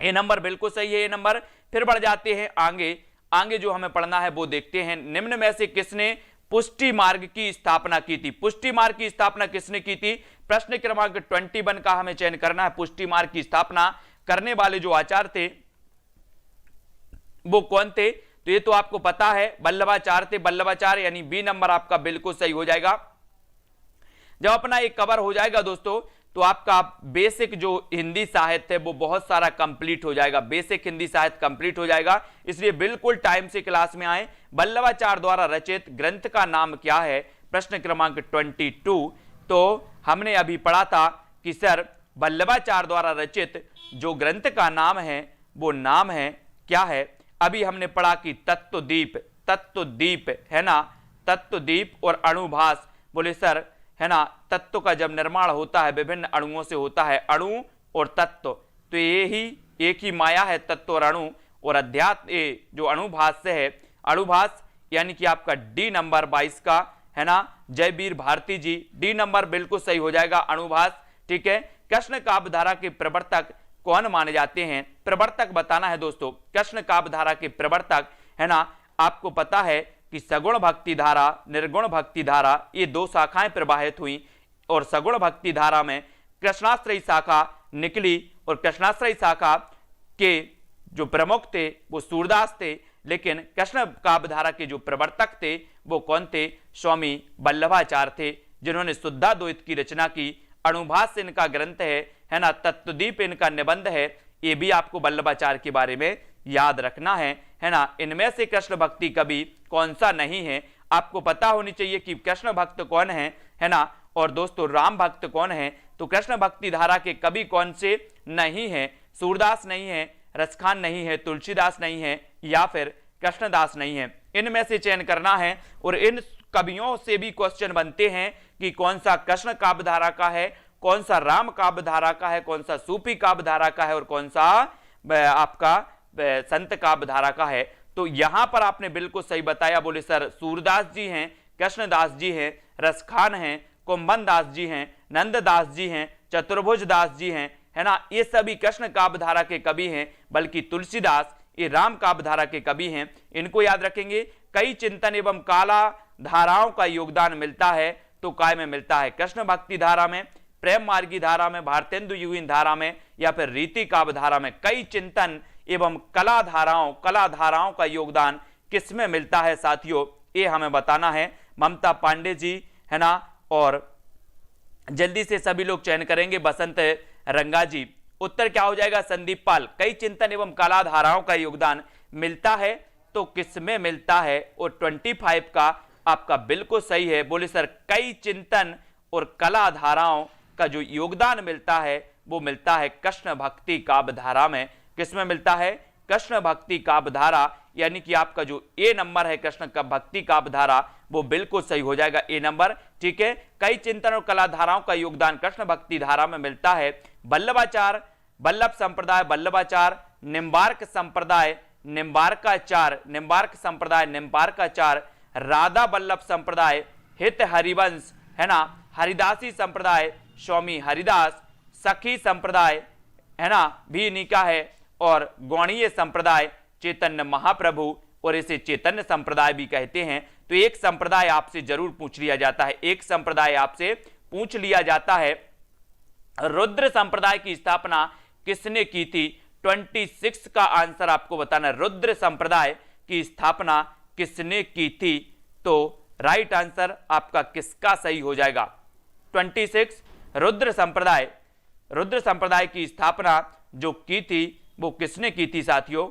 Speaker 1: ये नंबर बिल्कुल सही है, ये नंबर। फिर बढ़ जाते हैं आगे जो हमें पढ़ना है वो देखते हैं। निम्न में से किसने पुष्टि मार्ग की स्थापना की थी? पुष्टि मार्ग की स्थापना किसने की थी? प्रश्न क्रमांक 21 का हमें चयन करना है। पुष्टि मार्ग की स्थापना करने वाले जो आचार्य थे वो कौन थे? तो ये तो आपको पता है, वल्लभाचार्य थे। वल्लभाचार्य यानी बी नंबर आपका बिल्कुल सही हो जाएगा। जब अपना एक कवर हो जाएगा दोस्तों तो आपका बेसिक जो हिंदी साहित्य है वो बहुत सारा कंप्लीट हो जाएगा। बेसिक हिंदी साहित्य कंप्लीट हो जाएगा, इसलिए बिल्कुल टाइम से क्लास में आए। वल्लभाचार्य द्वारा रचित ग्रंथ का नाम क्या है? प्रश्न क्रमांक 22। तो हमने अभी पढ़ा था कि सर वल्लभाचार्य द्वारा रचित जो ग्रंथ का नाम है वो नाम है क्या है? अभी हमने पढ़ा कि तत्वदीप, है ना। तत्वदीप और अणुभास। बोले सर, है ना, तत्व का जब निर्माण होता है विभिन्न अणुओं से होता है, अणु और तत्व, तो ये ही एक ही माया है, तत्व और अणु। और अध्यात्म ये जो अणुभास से है, अणुभास यानी कि आपका डी नंबर 22 का, है ना। जयवीर भारती जी, डी नंबर बिल्कुल सही हो जाएगा, अणुभास। ठीक है, कृष्ण काव्य धारा के प्रवर्तक कौन माने जाते हैं? प्रवर्तक बताना है दोस्तों। कृष्ण काव्य धारा के प्रवर्तक, है ना, आपको पता है कि सगुण भक्ति धारा, निर्गुण भक्ति धारा, ये 2 शाखाएं प्रवाहित हुई और सगुण भक्ति धारा में कृष्णाश्रयी शाखा निकली और कृष्णाश्रयी शाखा के जो प्रमुख थे वो सूरदास थे, लेकिन कृष्ण काव्य धारा के जो प्रवर्तक थे वो कौन थे? स्वामी वल्लभाचार्य थे, जिन्होंने शुद्धाद्वैत की रचना की। अणुभास इनका ग्रंथ है ना। तत्वदीप इनका निबंध है। ये भी आपको वल्लभाचार्य के बारे में याद रखना है ना। इनमें से कृष्ण भक्ति कवि कौन सा नहीं है? आपको पता होनी चाहिए कि कृष्ण भक्त कौन है ना। और दोस्तों राम भक्त कौन है? तो कृष्ण भक्ति धारा के कवि कौन से नहीं है? सूरदास नहीं है, रसखान नहीं है, तुलसीदास नहीं है, या फिर कृष्णदास नहीं है। इनमें से चयन करना है। और इन कवियों से भी क्वेश्चन बनते हैं कि कौन सा कृष्ण काव्य धारा का है, कौन सा राम काव्य धारा का है, कौन सा सूफी काव्य धारा का है और कौन सा आपका संत काव्य धारा का है। तो यहां पर आपने बिल्कुल सही बताया। बोले सर सूरदास जी हैं, कृष्णदास जी हैं, रसखान हैं, कुंभन दास जी हैं, नंददास जी हैं, चतुर्भुज दास जी हैं, है ना। ये सभी कृष्ण काव्य धारा के कवि हैं, बल्कि तुलसीदास ये राम काव्य धारा के कवि हैं। इनको याद रखेंगे। कई चिंतन एवं काला धाराओं का योगदान मिलता है तो काय में मिलता है? कृष्ण भक्ति धारा में, प्रेम मार्गी धारा में, भारतेंदु युगीन धारा में, या फिर रीति काव्य धारा में। कई चिंतन एवं कला धाराओं का योगदान किसमें मिलता है साथियों, ये हमें बताना है। ममता पांडे जी, है ना, और जल्दी से सभी लोग चयन करेंगे। बसंत रंगा जी, उत्तर क्या हो जाएगा? संदीप पाल। कई चिंतन एवं कला धाराओं का योगदान मिलता है तो किसमें मिलता है? और 25 का आपका बिल्कुल सही है। बोले सर कई चिंतन और कला धाराओं का जो योगदान मिलता है वो मिलता है कृष्ण भक्ति काव्य धारा में। किसमें मिलता है? कृष्ण भक्ति काव्य धारा, यानी कि आपका जो ए नंबर है कृष्ण का भक्ति काव्य धारा वो बिल्कुल सही हो जाएगा, ए नंबर। ठीक है, कई चिंतन और कला धाराओं का योगदान कृष्ण भक्ति धारा में मिलता है। वल्लभाचार, वल्लभ संप्रदाय वल्लभाचार, निम्बार्क संप्रदाय निम्बार्काचार, निम्बार्क संप्रदाय निम्बार्काचार, राधा वल्लभ संप्रदाय, हित हरिवंश, है ना, हरिदासी संप्रदाय स्वामी हरिदास, सखी संप्रदाय, है ना, भी निका है, और गौणीय संप्रदाय चैतन्य महाप्रभु, और इसे चैतन्य संप्रदाय भी कहते हैं। तो एक संप्रदाय आपसे जरूर पूछ लिया जाता है, एक संप्रदाय आपसे पूछ लिया जाता है। रुद्र संप्रदाय की स्थापना किसने की थी? 26 का आंसर आपको बताना है। रुद्र संप्रदाय की स्थापना किसने की थी? तो राइट आंसर आपका किसका सही हो जाएगा? 26। रुद्र संप्रदाय की स्थापना जो की थी वो किसने की थी साथियों?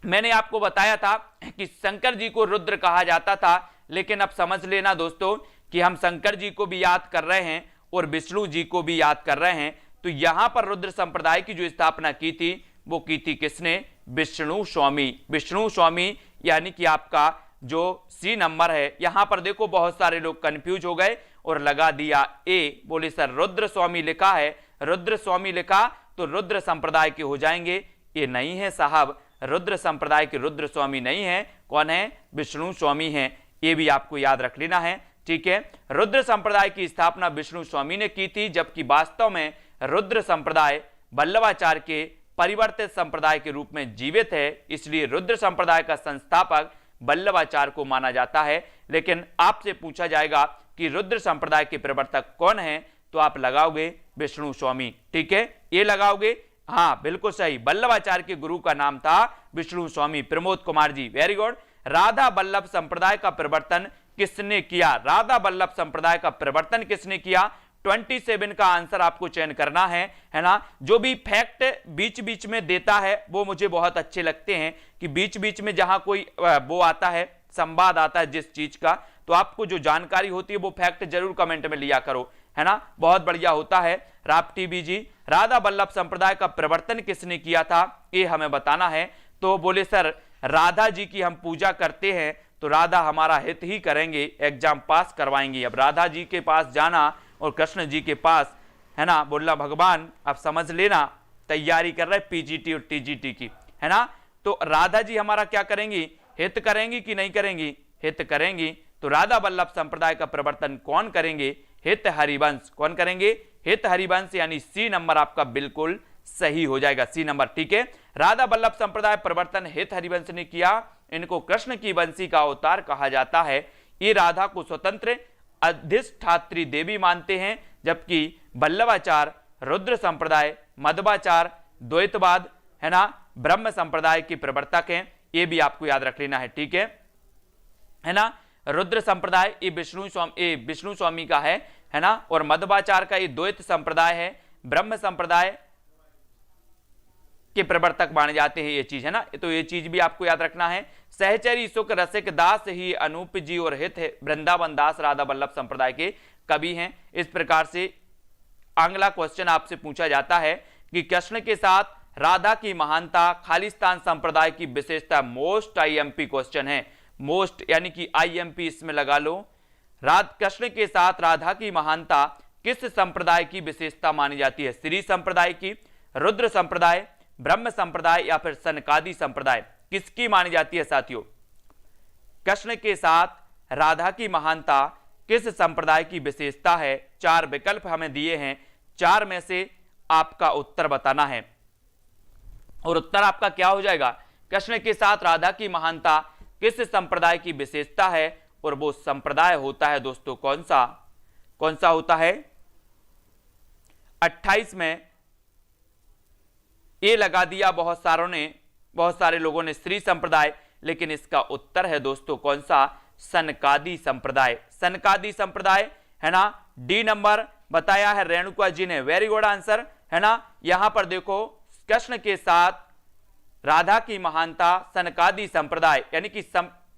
Speaker 1: मैंने आपको बताया था कि शंकर जी को रुद्र कहा जाता था, लेकिन अब समझ लेना दोस्तों कि हम शंकर जी को भी याद कर रहे हैं और विष्णु जी को भी याद कर रहे हैं। तो यहां पर रुद्र संप्रदाय की जो स्थापना की थी वो की थी किसने? विष्णु स्वामी। विष्णु स्वामी, यानी कि आपका जो सी नंबर है। यहां पर देखो बहुत सारे लोग कंफ्यूज हो गए और लगा दिया ए। बोले सर रुद्र स्वामी लिखा है, रुद्र स्वामी लिखा तो रुद्र संप्रदाय के हो जाएंगे। ये नहीं है साहब, रुद्र संप्रदाय के रुद्र स्वामी नहीं है। कौन है? विष्णु स्वामी है। ये भी आपको याद रख लेना है। ठीक है, रुद्र संप्रदाय की स्थापना विष्णु स्वामी ने की थी, जबकि वास्तव में रुद्र संप्रदाय वल्लभाचार्य के परिवर्तित संप्रदाय के रूप में जीवित है, इसलिए रुद्र संप्रदाय का संस्थापक वल्लभाचार्य को माना जाता है। लेकिन आपसे पूछा जाएगा कि रुद्र संप्रदाय के प्रवर्तक कौन है, तो आप लगाओगे विष्णु स्वामी। ठीक है, ये लगाओगे, हाँ बिल्कुल सही। वल्लभाचार्य के गुरु का नाम था विष्णु स्वामी। Pramod Kumar ji, very good. राधा वल्लभ संप्रदाय का प्रवर्तन किसने किया? राधा वल्लभ संप्रदाय का प्रवर्तन किसने किया? 27 का आंसर आपको चयन करना है ना। जो भी फैक्ट बीच बीच में देता है वो मुझे बहुत अच्छे लगते हैं, कि बीच बीच में जहां कोई वो आता है, संवाद आता है जिस चीज का, तो आपको जो जानकारी होती है वो फैक्ट जरूर कमेंट में लिया करो, है ना, बहुत बढ़िया होता है। राप्टी बी जी, राधा वल्लभ संप्रदाय का प्रवर्तन किसने किया था, ये हमें बताना है। तो बोले सर राधा जी की हम पूजा करते हैं तो राधा हमारा हित ही करेंगे, एग्जाम पास करवाएंगे। अब राधा जी के पास जाना और कृष्ण जी के पास, है ना, बोलना भगवान अब समझ लेना तैयारी कर रहे पीजीटी और टीजीटी की, है ना। तो राधा जी हमारा क्या करेंगी? हित करेंगी कि नहीं करेंगी? हित करेंगी। तो राधा वल्लभ संप्रदाय का प्रवर्तन कौन करेंगे? हित हरिवंश। कौन करेंगे? हित हरिवंश, यानी सी नंबर आपका बिल्कुल सही हो जाएगा, सी नंबर। ठीक है, राधा वल्लभ संप्रदाय प्रवर्तन हित हरिवंश ने किया। इनको कृष्ण की वंशी का अवतार कहा जाता है। ये राधा को स्वतंत्र अधिष्ठात्री देवी मानते हैं, जबकि वल्लभाचार्य, रुद्र संप्रदाय, मध्वाचार्य, द्वैतवाद, है ना, ब्रह्म संप्रदाय के प्रवर्तक हैं। ये भी आपको याद रख लेना है। ठीक है ना। रुद्र संप्रदाय ये विष्णु स्वामी का है ना, और मध्वाचार्य का ये द्वैत संप्रदाय है। ब्रह्म संप्रदाय के प्रवर्तक माने जाते हैं, ये चीज है ना, तो ये चीज भी आपको याद रखना है। सहचरी सुख रसिक दास ही अनूप जी और हित वृंदावन दास राधा वल्लभ संप्रदाय के कवि हैं। इस प्रकार से अगला क्वेश्चन आपसे पूछा जाता है कि कृष्ण के साथ राधा की महानता, खालिस्तान संप्रदाय की विशेषता। मोस्ट आईएमपी क्वेश्चन है, मोस्ट यानी कि आईएमपी इसमें लगा लो। कृष्ण के साथ राधा की महानता किस संप्रदाय की विशेषता मानी जाती है? श्री संप्रदाय की, रुद्र संप्रदाय, ब्रह्म संप्रदाय या फिर सनकादि संप्रदाय, किसकी मानी जाती है साथियों? कृष्ण के साथ राधा की महानता किस संप्रदाय की विशेषता है? 4 विकल्प हमें दिए हैं, 4 में से आपका उत्तर बताना है। और उत्तर आपका क्या हो जाएगा? कृष्ण के साथ राधा की महानता किस संप्रदाय की विशेषता है? और वो संप्रदाय होता है दोस्तों कौन सा होता है? 28 में ए लगा दिया बहुत सारे लोगों ने श्री संप्रदाय, लेकिन इसका उत्तर है दोस्तों कौन सा, सनकादि संप्रदाय। सनकादि संप्रदाय है ना, डी नंबर बताया है रेणुका जी ने, वेरी गुड आंसर है ना। यहां पर देखो कृष्ण के साथ राधा की महानता, सनकादि संप्रदाय यानी कि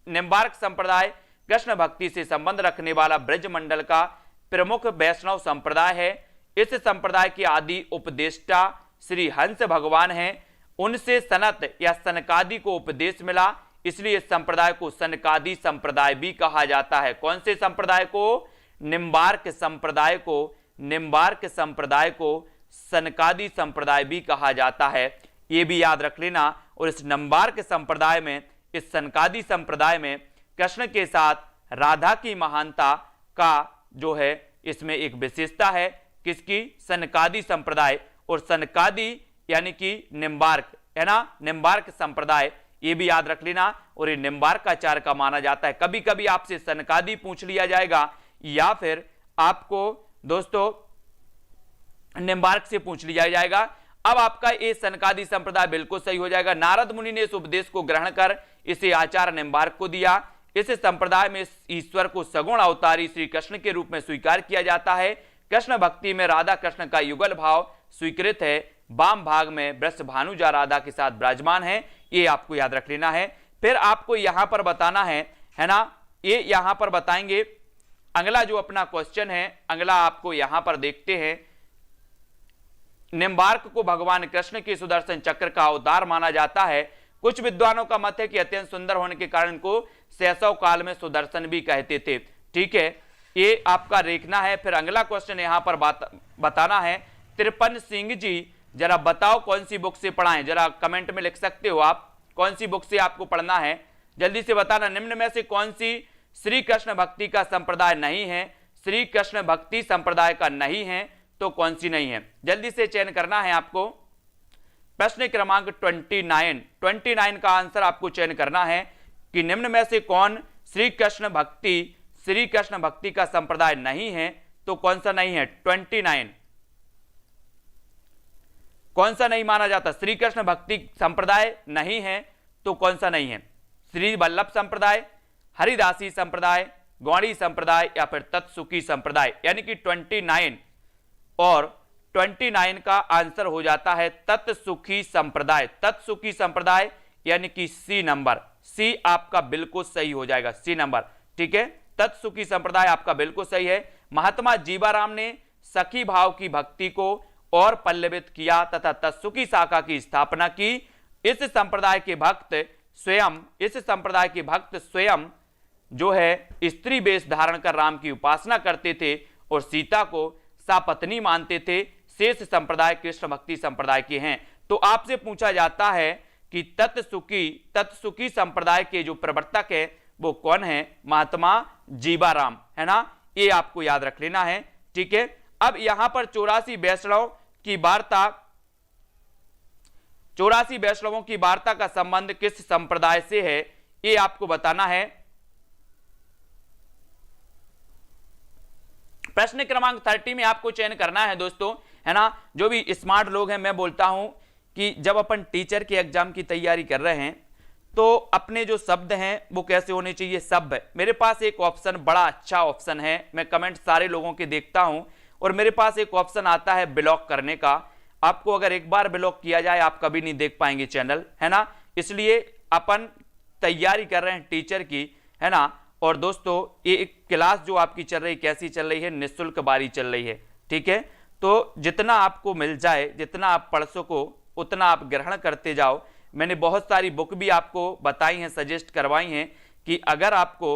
Speaker 1: निम्बार्क संप्रदाय कृष्ण भक्ति से संबंध रखने वाला ब्रजमंडल का प्रमुख वैष्णव संप्रदाय है। इस संप्रदाय के आदि उपदेष्टा श्री हंस भगवान हैं, उनसे सनत या सनकादि को उपदेश मिला, इसलिए इस संप्रदाय को सनकादि संप्रदाय भी कहा जाता है। कौन से संप्रदाय को, निम्बार्क संप्रदाय को, निम्बार्क संप्रदाय को सनकादि संप्रदाय भी कहा जाता है, ये भी याद रख लेना। और इस निम्बार्क संप्रदाय में, इस सनकादि संप्रदाय में कृष्ण के साथ राधा की महानता का जो है इसमें एक विशेषता है, किसकी, सनकादि संप्रदाय। और सनकादि यानी कि निम्बार्क है ना, निम्बार्क संप्रदाय, ये भी याद रख लेना। और ये निम्बार्काचार्य का माना जाता है। कभी कभी आपसे सनकादि पूछ लिया जाएगा या फिर आपको दोस्तों निम्बार्क से पूछ लिया जाएगा। अब आपका ये सनकादि संप्रदाय बिल्कुल सही हो जाएगा। नारद मुनि ने इस उपदेश को ग्रहण कर इसे आचार्य निम्बार्क को दिया। इस संप्रदाय में ईश्वर को सगुण अवतारी श्री कृष्ण के रूप में स्वीकार किया जाता है। कृष्ण भक्ति में राधा कृष्ण का युगल भाव स्वीकृत है। वाम भाग में वृष भानुजा राधा के साथ विराजमान है, ये आपको याद रख लेना है। फिर आपको यहां पर बताना है ना, ये यहां पर बताएंगे। अगला जो अपना क्वेश्चन है, अगला आपको यहां पर देखते हैं। निम्बार्क को भगवान कृष्ण के सुदर्शन चक्र का अवतार माना जाता है। कुछ विद्वानों का मत है कि अत्यंत सुंदर होने के कारण इनको शैशव काल में सुदर्शन भी कहते थे। ठीक है, ये आपका देखना है। फिर अगला क्वेश्चन यहां पर बताना है। त्रिपन सिंह जी, जरा बताओ कौन सी बुक से पढ़ाएं, जरा कमेंट में लिख सकते हो आप कौन सी बुक से आपको पढ़ना है, जल्दी से बताना। निम्न में से कौन सी श्री कृष्ण भक्ति का संप्रदाय नहीं है, श्री कृष्ण भक्ति संप्रदाय का नहीं है तो कौन सी नहीं है, जल्दी से चयन करना है आपको। प्रश्न क्रमांक 29 का आंसर आपको चयन करना है कि निम्न में से कौन श्री कृष्ण भक्ति का संप्रदाय नहीं है तो कौन सा नहीं है। 29 कौन सा नहीं माना जाता, श्री कृष्ण भक्ति संप्रदाय नहीं है तो कौन सा नहीं है, श्री वल्लभ संप्रदाय, हरिदासी संप्रदाय, गौड़ी संप्रदाय या फिर तत्सुखी संप्रदाय। यानी कि 29 और 29 का आंसर हो जाता है तत्सुखी संप्रदाय। तत्सुखी संप्रदाय यानी कि सी नंबर, सी आपका बिल्कुल सही हो जाएगा, सी नंबर। ठीक है, तत्सुखी संप्रदाय आपका बिल्कुल सही है। महात्मा जीवाराम ने सखी भाव की भक्ति को और पल्लवित किया तथा तत्सुखी शाखा की स्थापना की। इस संप्रदाय के भक्त स्वयं जो है स्त्री वेश धारण कर राम की उपासना करते थे और सीता को सापत्नी मानते थे। शेष संप्रदाय कृष्ण भक्ति संप्रदाय के हैं। तो आपसे पूछा जाता है कि तत्सुखी संप्रदाय के जो प्रवर्तक है वो कौन है, महात्मा जीवाराम है ना, ये आपको याद रख लेना है। ठीक है, अब यहां पर 84 वैष्णवों की वार्ता का संबंध किस संप्रदाय से है, ये आपको बताना है। प्रश्न क्रमांक 30 में आपको चयन करना है दोस्तों, है ना। जो भी स्मार्ट लोग हैं, मैं बोलता हूं कि जब अपन टीचर के एग्जाम की तैयारी कर रहे हैं तो अपने जो शब्द हैं वो कैसे होने चाहिए, शब्द। मेरे पास एक ऑप्शन, बड़ा अच्छा ऑप्शन है, मैं कमेंट सारे लोगों के देखता हूं और मेरे पास एक ऑप्शन आता है ब्लॉक करने का। आपको अगर एक बार ब्लॉक किया जाए आप कभी नहीं देख पाएंगे चैनल, है ना। इसलिए अपन तैयारी कर रहे हैं टीचर की, है ना। और दोस्तों ये एक क्लास जो आपकी चल रही, कैसी चल रही है, निःशुल्क बारी चल रही है। ठीक है, तो जितना आपको मिल जाए, जितना आप पढ़ सको उतना आप ग्रहण करते जाओ। मैंने बहुत सारी बुक भी आपको बताई हैं, सजेस्ट करवाई हैं कि अगर आपको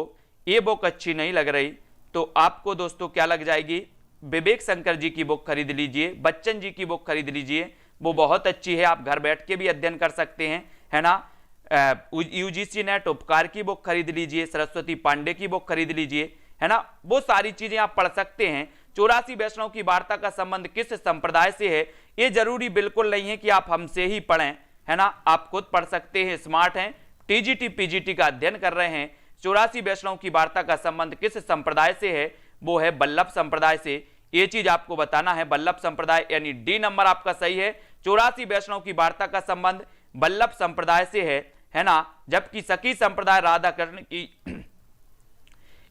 Speaker 1: ये बुक अच्छी नहीं लग रही तो आपको दोस्तों क्या लग जाएगी, विवेक शंकर जी की बुक खरीद लीजिए, बच्चन जी की बुक खरीद लीजिए, वो बहुत अच्छी है, आप घर बैठ के भी अध्ययन कर सकते हैं, है ना। यूजीसी नेट उपकार की बुक खरीद लीजिए, सरस्वती पांडे की बुक खरीद लीजिए, है ना। वो सारी चीजें आप पढ़ सकते हैं। 84 वैष्णव की वार्ता का संबंध किस संप्रदाय से है, ये जरूरी बिल्कुल नहीं है कि आप हमसे ही पढ़ें, है ना। आप खुद पढ़ सकते हैं, स्मार्ट हैं, टीजीटी पीजीटी का अध्ययन कर रहे हैं। 84 वैष्णव की वार्ता का संबंध किस संप्रदाय से है, वो है वल्लभ संप्रदाय से। ये चीज आपको बताना है, वल्लभ संप्रदाय, यानी डी नंबर आपका सही है। 84 वैष्णव की वार्ता का संबंध वल्लभ संप्रदाय से है ना, जबकि सखी संप्रदाय राधा कृष्ण की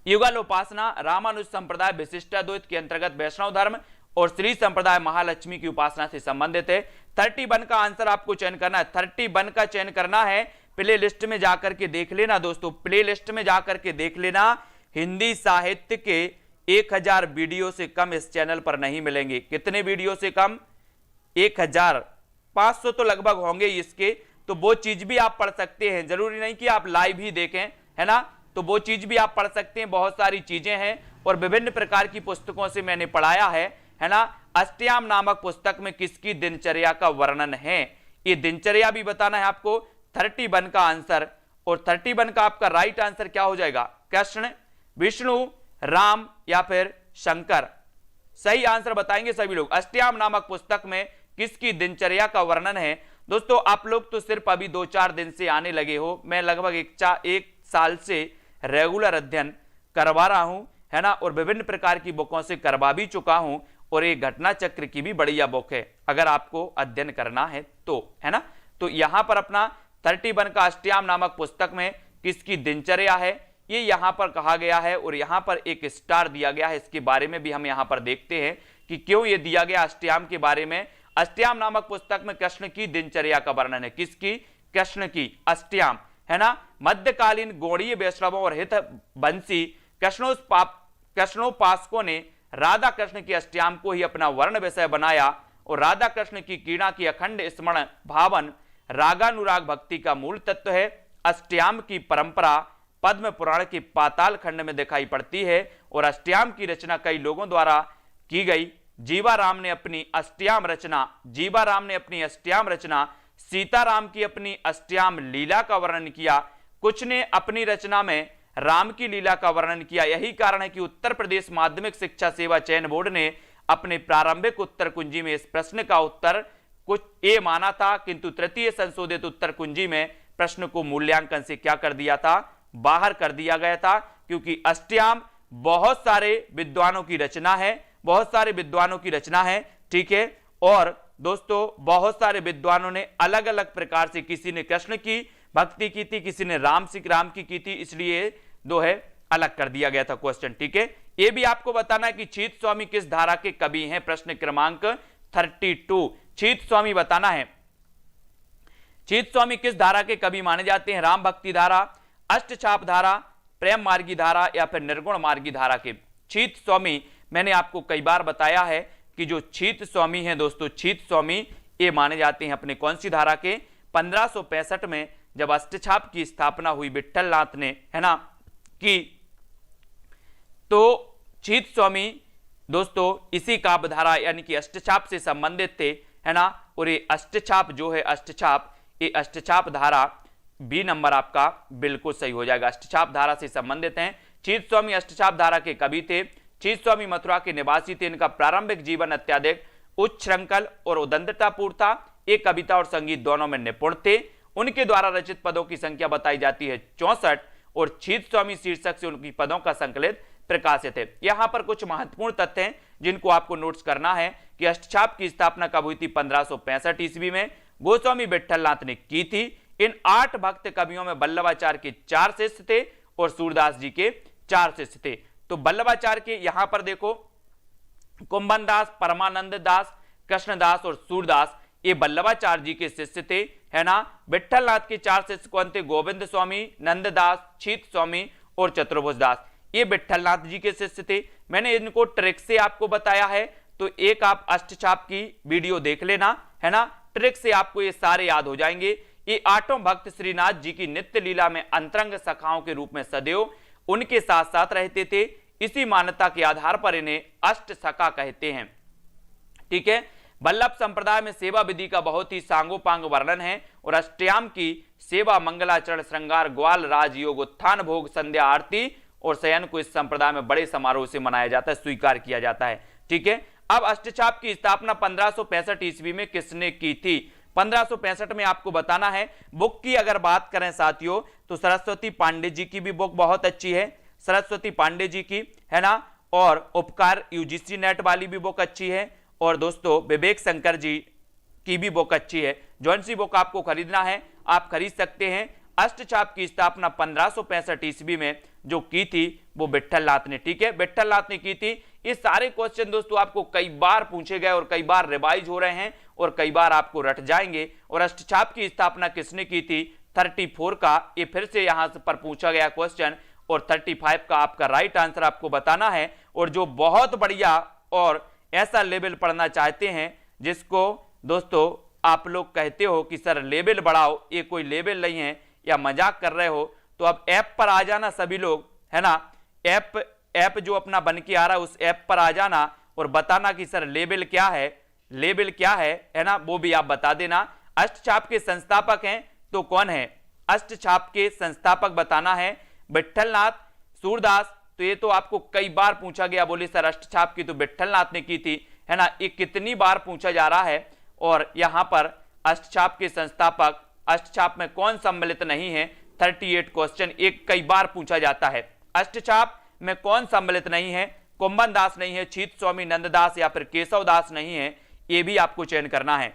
Speaker 1: युगल उपासना, रामानुज संप्रदाय विशिष्टाद्वैत के अंतर्गत वैष्णव धर्म और श्री संप्रदाय महालक्ष्मी की उपासना से संबंधित है। 31 का आंसर आपको चयन करना है, 31 का चयन करना है। प्ले लिस्ट में जाकर के देख लेना दोस्तों, प्ले लिस्ट में जाकर के देख लेना। हिंदी साहित्य के 1000 वीडियो से कम इस चैनल पर नहीं मिलेंगे। कितने वीडियो से कम? 1500 तो लगभग होंगे इसके, तो वो चीज भी आप पढ़ सकते हैं, जरूरी नहीं कि आप लाइव ही देखें, है ना, तो वो चीज भी आप पढ़ सकते हैं। बहुत सारी चीजें हैं और विभिन्न प्रकार की पुस्तकों से मैंने पढ़ाया है ना। अष्टयाम नामक पुस्तक में किसकी दिनचर्या का वर्णन है, ये दिनचर्या भी बताना है आपको। 31 का आंसर, और 31 का आपका राइट आंसर क्या हो जाएगा? कृष्ण, विष्णु, राम या फिर शंकर। सही आंसर बताएंगे सभी लोग। अष्टयाम नामक पुस्तक में किसकी दिनचर्या का वर्णन है? दोस्तों आप लोग तो सिर्फ अभी 2-4 दिन से आने लगे हो, मैं लगभग एक साल से रेगुलर अध्ययन करवा रहा हूं, है ना, और विभिन्न प्रकार की बुकों से करवा भी चुका हूं, और एक घटना चक्र की भी बढ़िया बुक है अगर आपको अध्ययन करना है तो, है ना। तो यहां पर अपना 31 का अष्टयाम नामक पुस्तक में किसकी दिनचर्या है ये यहां पर कहा गया है, और यहां पर एक स्टार दिया गया है। इसके बारे में भी हम यहां पर देखते हैं कि क्यों ये दिया गया अष्टयाम के बारे में। अष्टयाम नामक पुस्तक में कृष्ण की दिनचर्या का वर्णन है। किसकी? कृष्ण की। अष्टयाम, है ना। मध्यकालीन गौड़ीय वैष्णवों और हित वंशी कृष्णोपासकों ने राधा कृष्ण की अष्टयाम को ही अपना वर्ण विषय बनाया, और राधा कृष्ण की क्रीड़ा की अखंड स्मरण भावन रागानुराग भक्ति का मूल तत्व है। अष्टयाम की परंपरा पद्म पुराण के पाताल खंड में दिखाई पड़ती है, और अष्टयाम की रचना कई लोगों द्वारा की गई। जीवाराम ने अपनी अष्टयाम रचना, सीताराम की अपनी अष्टयाम लीला का वर्णन किया, कुछ ने अपनी रचना में राम की लीला का वर्णन किया। यही कारण है कि उत्तर प्रदेश माध्यमिक शिक्षा सेवा चयन बोर्ड ने अपने प्रारंभिक उत्तर कुंजी में इस प्रश्न का उत्तर कुछ ए माना था, किंतु तृतीय संशोधित उत्तर कुंजी में प्रश्न को मूल्यांकन से क्या कर दिया था? बाहर कर दिया गया था, क्योंकि अष्टयाम बहुत सारे विद्वानों की रचना है, ठीक है। और दोस्तों बहुत सारे विद्वानों ने अलग अलग प्रकार से, किसी ने कृष्ण की भक्ति की थी, किसी ने राम की की थी, इसलिए दो है अलग कर दिया गया था क्वेश्चन, ठीक है। ये भी आपको बताना है कि छीत स्वामी किस धारा के कवि हैं, प्रश्न क्रमांक 32। छीत स्वामी बताना है, छीत स्वामी किस धारा के कवि माने जाते हैं? राम भक्ति धारा, अष्टछाप धारा, प्रेम मार्गी धारा या फिर निर्गुण मार्गी धारा के। छीत स्वामी मैंने आपको कई बार बताया है कि जो छीत स्वामी हैं दोस्तों, छीत स्वामी ये माने जाते हैं अपने कौन सी धारा के? 1565 में जब अष्टछाप की स्थापना हुई विट्ठलनाथ ने, है ना, की, तो छीत स्वामी दोस्तों इसी काव्य धारा यानी कि अष्टछाप से संबंधित थे, है ना। और ये अष्टछाप जो है, ये अष्टछाप धारा बी नंबर आपका बिल्कुल सही हो जाएगा, अष्टछाप धारा से संबंधित हैं। छीत स्वामी अष्टछाप धारा के कवि थे। छीत स्वामी मथुरा के निवासी थे। इनका प्रारंभिक जीवन अत्याधिक उच्च श्रृंखल और उदंडतापूर्ण था। एक कविता और संगीत दोनों में निपुण थे। उनके द्वारा रचित पदों की संख्या बताई जाती है 64, और छीत स्वामी शीर्षक से उनकी पदों का संकलित प्रकाशित है। यहां पर कुछ महत्वपूर्ण तथ्य हैं जिनको आपको नोट्स करना है कि अष्टछाप की स्थापना कब हुई थी? 1565 ईस्वी में गोस्वामी विट्ठलनाथ ने की थी। इन 8 भक्त कवियों में वल्लभाचार्य के 4 शिष्य थे और सूरदास जी के 4 शिष्य थे। तो वल्लभाचार्य के यहां पर देखो कुंभन दास, परमानंद दास, कृष्णदास और सूरदास, ये वल्लभाचार्य जी के शिष्य थे, है ना। विट्ठलनाथ के 4 शिष्य कौन थे? गोविंद स्वामी, नंददास, छीत स्वामी और चतुर्भुज दास, ये विट्ठलनाथ जी के शिष्य थे। मैंने इनको ट्रिक से आपको बताया है, तो एक आप अष्टछाप की वीडियो देख लेना, है ना, ट्रिक से आपको ये सारे याद हो जाएंगे। ये 8 भक्त श्रीनाथ जी की नित्य लीला में अंतरंग सखाओं के रूप में सदैव उनके साथ साथ रहते थे। इसी मान्यता के आधार पर इन्हें अष्ट सखा कहते हैं, ठीक है। वल्लभ संप्रदाय में सेवा विधि का बहुत ही सांगोपांग वर्णन है, और अष्टयाम की सेवा मंगलाचरण, श्रृंगार, ग्वाल, राजयोग, उत्थान, भोग, संध्या आरती और शयन को इस संप्रदाय में बड़े समारोह से मनाया जाता है, स्वीकार किया जाता है, ठीक है। अब अष्टछाप की स्थापना 1565 ईस्वी में किसने की थी? 1565 में आपको बताना है। बुक की अगर बात करें साथियों, तो सरस्वती पांडे जी की भी बुक बहुत अच्छी है, सरस्वती पांडे जी की, है ना। और उपकार यूजीसी नेट वाली भी बुक अच्छी है। और दोस्तों विवेक शंकर जी की भी बुक अच्छी है। जौन सी बुक आपको खरीदना है आप खरीद सकते हैं। अष्टछाप की स्थापना 1565 ईस्वी में जो की थी वो विट्ठल नाथ ने, ठीक है, विट्ठल नाथ ने की थी। ये सारे क्वेश्चन दोस्तों आपको कई बार पूछे गए और कई बार रिवाइज हो रहे हैं और कई बार आपको रट जाएंगे। और अष्टछाप की स्थापना किसने की थी? 34 का, ये फिर से यहां पर पूछा गया क्वेश्चन और 35 का आपका राइट आंसर आपको बताना है। और जो बहुत बढ़िया और ऐसा लेवल पढ़ना चाहते हैं जिसको दोस्तों आप लोग कहते हो कि सर लेवल बढ़ाओ, ये कोई लेवल नहीं है या मजाक कर रहे हो, तो अब ऐप पर आ जाना सभी लोग, है ना। ऐप जो अपना बन के आ रहा है उस ऐप पर आ जाना और बताना कि सर लेवल क्या है, लेवल क्या है ना, वो भी आप बता देना। अष्टछाप के संस्थापक हैं तो कौन है? अष्टछाप के संस्थापक बताना है विट्ठल नाथ, सूरदास। तो ये तो आपको कई बार पूछा गया, बोले सर अष्टछाप की तो विट्ठल नाथ ने की थी, है ना। ये कितनी बार पूछा जा रहा है। और यहां पर अष्टछाप के संस्थापक, अष्टछाप में कौन सम्मिलित नहीं है? 38 क्वेश्चन एक कई बार पूछा जाता है। अष्टछाप में कौन सम्मिलित नहीं है? कुंभन दास नहीं है, छीत स्वामी नंददास या फिर केशव दास नहीं है, ये भी आपको चयन करना है।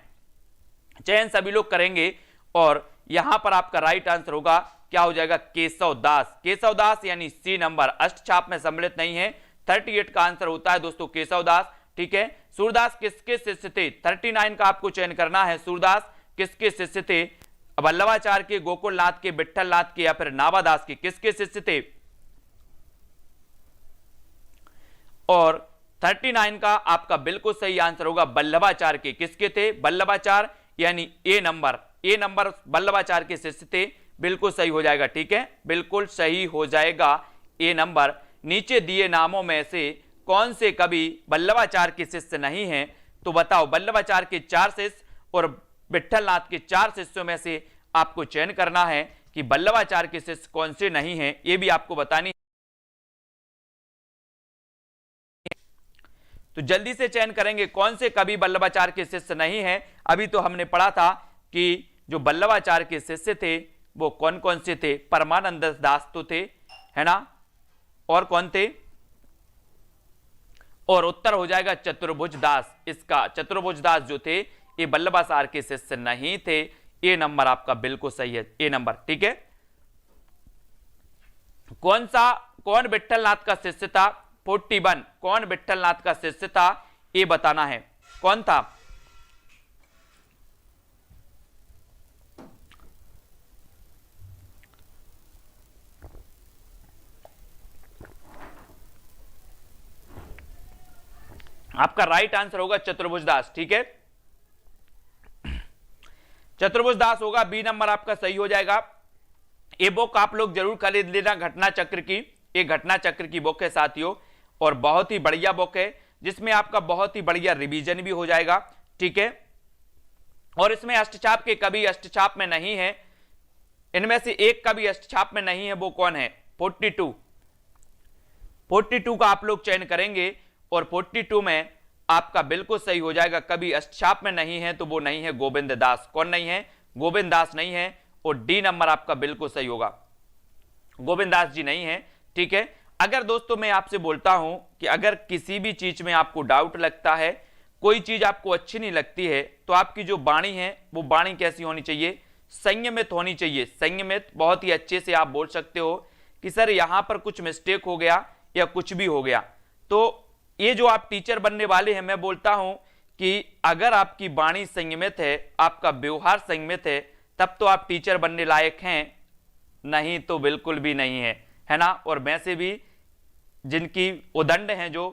Speaker 1: चयन सभी लोग करेंगे और यहां पर आपका राइट आंसर होगा, क्या हो जाएगा? केशव दास। केशव दास यानी सी नंबर अष्टछाप में सम्मिलित नहीं है। 38 का आंसर होता है दोस्तों केशव दास, ठीक है। सूरदास किसके शिष्य थे? 39 का आपको चयन करना है। सूरदास किसके शिष्य थे? वल्लभाचार्य के, गोकुलनाथ के, विट्ठल नाथ के या फिर नाभादास के, किसके शिष्य थे? और 39 का आपका बिल्कुल सही आंसर होगा वल्लभाचार्य के। किसके थे? वल्लभाचार्य यानी ए नंबर वल्लभाचार्य के शिष्य थे। बिल्कुल सही हो जाएगा, ठीक है, बिल्कुल सही हो जाएगा ए नंबर। नीचे दिए नामों में से कौन से कवि वल्लभाचार्य के शिष्य नहीं हैं? तो बताओ, वल्लभाचार्य के 4 शिष्य और विट्ठल नाथ के 4 शिष्यों में से आपको चयन करना है कि वल्लभाचार्य के शिष्य कौन से नहीं हैं, ये भी आपको बतानी है। तो जल्दी से चयन करेंगे कौन से कवि वल्लभाचार्य के शिष्य नहीं हैं। अभी तो हमने पढ़ा था कि जो वल्लभाचार्य के शिष्य थे वो कौन कौन से थे? परमानंद दास तो थे, है ना, और कौन थे? और उत्तर हो जाएगा चतुर्भुज दास। इसका चतुर्भुज दास जो थे ये वल्लभाचार्य के शिष्य नहीं थे। ए नंबर आपका बिल्कुल सही है, ए नंबर, ठीक है। कौन विट्ठल नाथ का शिष्य था? 41 कौन विट्ठल नाथ का शिष्य था ये बताना है, कौन था? आपका राइट आंसर होगा चतुर्भुज दास, ठीक है, चतुर्भुज दास होगा। बी नंबर आपका सही हो जाएगा। ये बुक आप लोग जरूर खरीद लेना, घटना चक्र की, ये घटना चक्र की बुक है साथियों और बहुत ही बढ़िया बुक है जिसमें आपका बहुत ही बढ़िया रिवीजन भी हो जाएगा, ठीक है। और इसमें अष्टछाप के कवि अष्टछाप में नहीं है, इनमें से एक कवि अष्टछाप में नहीं है, वो कौन है? 42 का आप लोग चयन करेंगे और 42 में आपका बिल्कुल सही हो जाएगा। कभी अष्टछाप में नहीं है तो वो नहीं है गोविंद दास। कौन नहीं है? गोविंद दास नहीं है। और डी नंबर आपका बिल्कुल सही होगा, गोविंद दास जी नहीं है, ठीक है। अगर दोस्तों मैं आपसे बोलता हूं कि अगर किसी भी चीज में आपको डाउट लगता है, कोई चीज आपको अच्छी नहीं लगती है, तो आपकी जो वाणी है वो वाणी कैसी होनी चाहिए? संयमित होनी चाहिए। संयमित बहुत ही अच्छे से आप बोल सकते हो कि सर यहां पर कुछ मिस्टेक हो गया या कुछ भी हो गया। तो ये जो आप टीचर बनने वाले हैं, मैं बोलता हूं कि अगर आपकी वाणी संयमित है, आपका व्यवहार संयमित है, तब तो आप टीचर बनने लायक हैं, नहीं तो बिल्कुल भी नहीं है ना। और वैसे भी जिनकी उदंड हैं जो,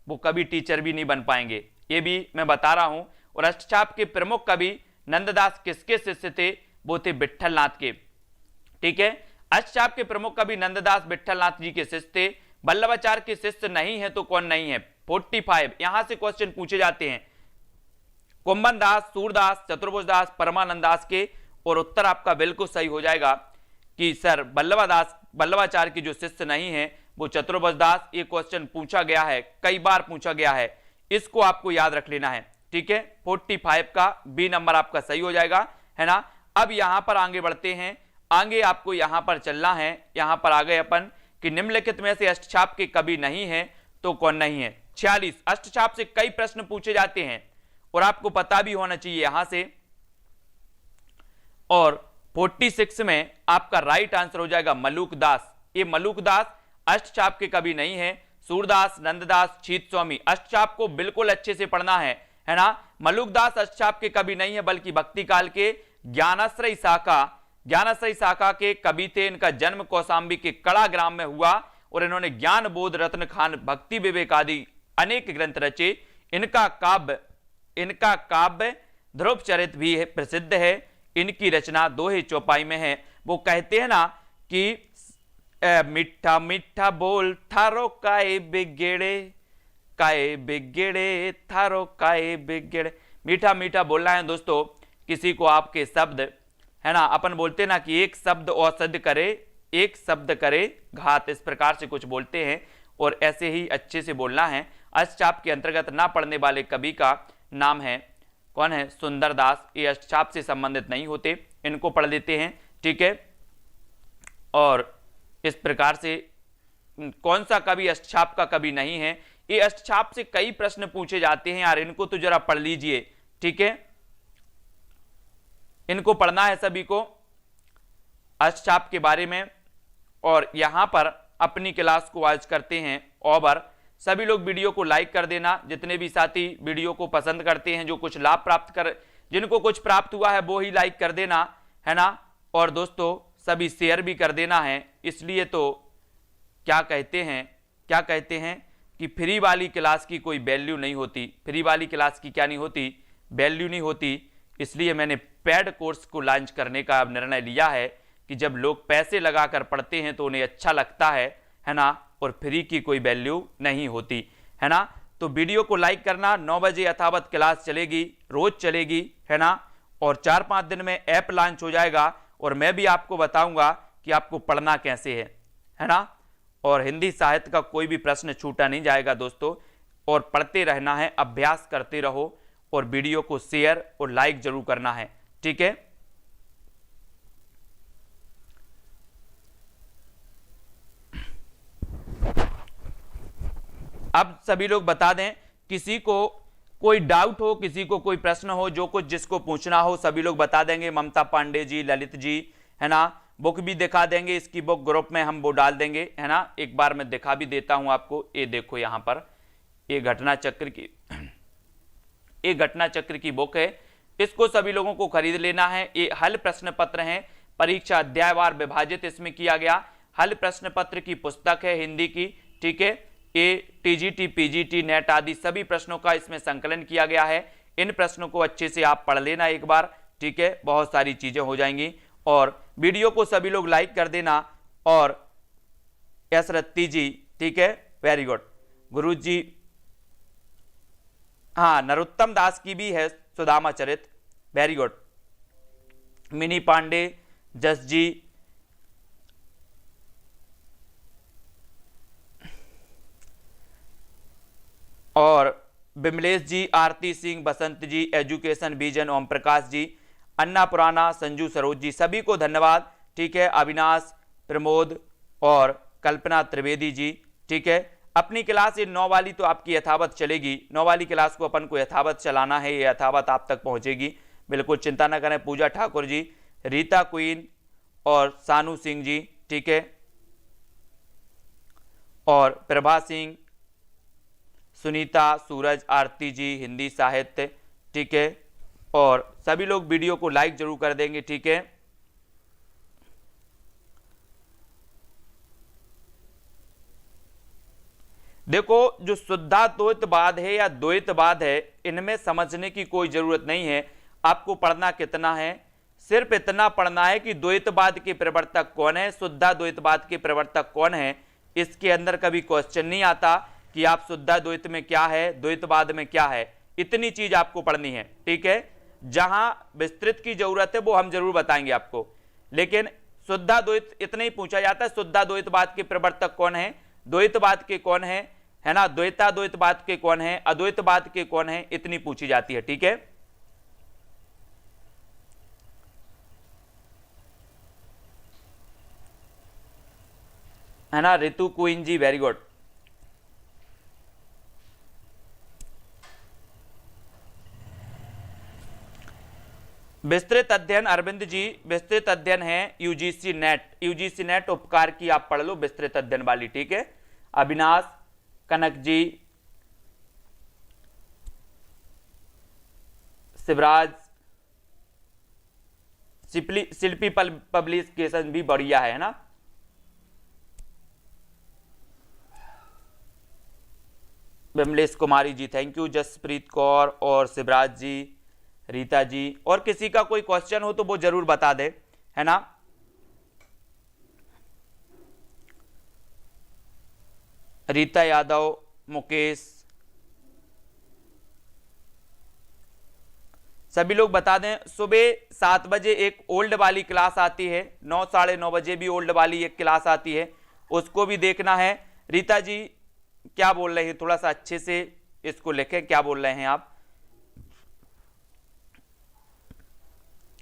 Speaker 1: वो कभी टीचर भी नहीं बन पाएंगे, ये भी मैं बता रहा हूं। और अष्टछाप के प्रमुख कवि नंददास किसके शिष्य थे? वो थे विट्ठल नाथ के, ठीक है। अष्टछाप के प्रमुख कवि नंददास विट्ठल नाथ जी के शिष्य थे। वल्लभाचार्य के शिष्य नहीं है तो कौन नहीं है? 45 यहां से क्वेश्चन पूछे जाते हैं, कुंभन दास, सूरदास, चतुर्भुज दास, परमानंद दास के। और उत्तर आपका बिल्कुल सही हो जाएगा कि सर वल्लभाचार्य की जो शिष्य नहीं है वो चतुर्भुज दास। ये क्वेश्चन पूछा गया है, कई बार पूछा गया है, इसको आपको याद रख लेना है, ठीक है। 45 का बी नंबर आपका सही हो जाएगा, है ना। अब यहां पर आगे बढ़ते हैं, आगे आपको यहां पर चलना है। यहां पर आ गए अपन कि निम्नलिखित में से अष्टछाप के कवि नहीं है तो कौन नहीं है? 46 अष्टछाप से कई प्रश्न पूछे जाते हैं और आपको पता भी होना चाहिए यहां से। और 46 में आपका राइट आंसर हो जाएगा मलुक दास। ये मलुक दास अष्टचाप के कवि नहीं है। सूरदास, नंददास, छीत स्वामी, अष्टचाप को बिल्कुल अच्छे से पढ़ना है ना। मलुक दास अष्टचाप के कवि नहीं है, बल्कि भक्ति काल के ज्ञानाश्रय शाखा के कवि थे। इनका जन्म कौशांबी के कड़ा ग्राम में हुआ और इन्होंने ज्ञान बोध, रत्न खान, भक्ति विवेक आदि अनेक ग्रंथ रचे। इनका काव्य ध्रुव चरित भी है, प्रसिद्ध है। इनकी रचना दोहे चौपाई में है। वो कहते हैं ना कि मीठा मीठा बोल थारो काए बिगेड़े थारो काए बिगेड़े। मीठा मीठा बोलना है दोस्तों। किसी को आपके शब्द, है ना, अपन बोलते ना कि एक शब्द औषध करे, एक शब्द करे घात, इस प्रकार से कुछ बोलते हैं और ऐसे ही अच्छे से बोलना है। अष्टचाप के अंतर्गत ना पढ़ने वाले कवि का नाम है, कौन है? सुंदरदास। ये अष्टचाप से संबंधित नहीं होते, इनको पढ़ लेते हैं, ठीक है। और इस प्रकार से कौन सा कवि अष्टचाप का कवि नहीं है? ये अष्टचाप से कई प्रश्न पूछे जाते हैं यार, इनको तो जरा पढ़ लीजिए, ठीक है। इनको पढ़ना है सभी को अष्टचाप के बारे में। और यहां पर अपनी क्लास को आज करते हैं ओवर। सभी लोग वीडियो को लाइक कर देना, जितने भी साथी वीडियो को पसंद करते हैं, जो कुछ लाभ प्राप्त कर, जिनको कुछ प्राप्त हुआ है वो ही लाइक कर देना, है ना। और दोस्तों सभी शेयर भी कर देना है। इसलिए तो क्या कहते हैं कि फ्री वाली क्लास की कोई वैल्यू नहीं होती। फ्री वाली क्लास की क्या नहीं होती? वैल्यू नहीं होती। इसलिए मैंने पेड कोर्स को लॉन्च करने का निर्णय लिया है कि जब लोग पैसे लगाकर पढ़ते हैं तो उन्हें अच्छा लगता है ना, और फ्री की कोई वैल्यू नहीं होती, है ना। तो वीडियो को लाइक करना। 9 बजे यथावत क्लास चलेगी, रोज चलेगी, है ना। और 4-5 दिन में ऐप लॉन्च हो जाएगा और मैं भी आपको बताऊंगा कि आपको पढ़ना कैसे है ना। और हिंदी साहित्य का कोई भी प्रश्न छूटा नहीं जाएगा दोस्तों। और पढ़ते रहना है, अभ्यास करते रहो और वीडियो को शेयर और लाइक जरूर करना है, ठीक है। अब सभी लोग बता दें, किसी को कोई डाउट हो, किसी को कोई प्रश्न हो, जो कुछ जिसको पूछना हो सभी लोग बता देंगे। ममता पांडे जी, ललित जी, है ना। बुक भी दिखा देंगे, इसकी बुक ग्रुप में हम वो डाल देंगे, है ना। एक बार मैं दिखा भी देता हूं आपको। ये देखो यहां पर ये घटना चक्र की बुक है। इसको सभी लोगों को खरीद लेना है। ये हल प्रश्न पत्र है, परीक्षा अध्यायवार विभाजित इसमें किया गया हल प्रश्न पत्र की पुस्तक है हिंदी की, ठीक है। ये टीजीटी, पीजीटी, नेट आदि सभी प्रश्नों का इसमें संकलन किया गया है। इन प्रश्नों को अच्छे से आप पढ़ लेना एक बार, ठीक है। बहुत सारी चीजें हो जाएंगी। और वीडियो को सभी लोग लाइक कर देना। और एस रत्ती जी, ठीक है, वेरी गुड। गुरु जी, हाँ, नरोत्तम दास की भी है सुदामा चरित, वेरी गुड। मिनी पांडे, जस जी, और बिमलेश जी, आरती सिंह, बसंत जी, एजुकेशन विजन, ओम प्रकाश जी, अन्ना पुराना, संजू सरोज जी, सभी को धन्यवाद, ठीक है। अविनाश, प्रमोद और कल्पना त्रिवेदी जी, ठीक है। अपनी क्लास ये 9 वाली तो आपकी यथावत चलेगी। 9 वाली क्लास को अपन को यथावत चलाना है, ये यथावत आप तक पहुंचेगी, बिल्कुल चिंता न करें। पूजा ठाकुर जी, रीता क्वीन और सानू सिंह जी, ठीक है, और प्रभा सिंह, सुनीता, सूरज, आरती जी, हिंदी साहित्य, ठीक है। और सभी लोग वीडियो को लाइक जरूर कर देंगे, ठीक है। देखो, जो शुद्धाद्वैतवाद है या द्वैतवाद है, इनमें समझने की कोई जरूरत नहीं है। आपको पढ़ना कितना है? सिर्फ इतना पढ़ना है कि द्वैतवाद के प्रवर्तक कौन है, शुद्धाद्वैतवाद के प्रवर्तक कौन है। इसके अंदर कभी क्वेश्चन नहीं आता कि आप शुद्धाद्वैत में क्या है, द्वैतवाद में क्या है। इतनी चीज आपको पढ़नी है, ठीक है। जहां विस्तृत की जरूरत है वो हम जरूर बताएंगे आपको, लेकिन शुद्धाद्वैत इतना ही पूछा जाता है। शुद्धाद्वैतवाद के प्रवर्तक कौन है, द्वैतवाद के कौन है ना, द्वैताद्वैतवाद के कौन है, अद्वैतवाद के कौन है, इतनी पूछी जाती है, ठीक है। है ना, ऋतु क्वीन जी, वेरी गुड। विस्तृत अध्ययन अरविंद जी, विस्तृत अध्ययन है यूजीसी नेट, यूजीसी नेट उपकार की आप पढ़ लो विस्तृत अध्ययन वाली, ठीक है। अविनाश कनक जी, शिवराज, शिल्पी पब्लिकेशन भी बढ़िया है ना। विमलेश कुमारी जी थैंक यू, जसप्रीत कौर और शिवराज जी, रीता जी। और किसी का कोई क्वेश्चन हो तो वो जरूर बता दे, है ना। रीता यादव, मुकेश, सभी लोग बता दें। सुबह 7 बजे एक ओल्ड वाली क्लास आती है, 9 साढ़े 9 बजे भी ओल्ड वाली एक क्लास आती है, उसको भी देखना है। रीता जी क्या बोल रहे हैं, थोड़ा सा अच्छे से इसको लिखें, क्या बोल रहे हैं आप।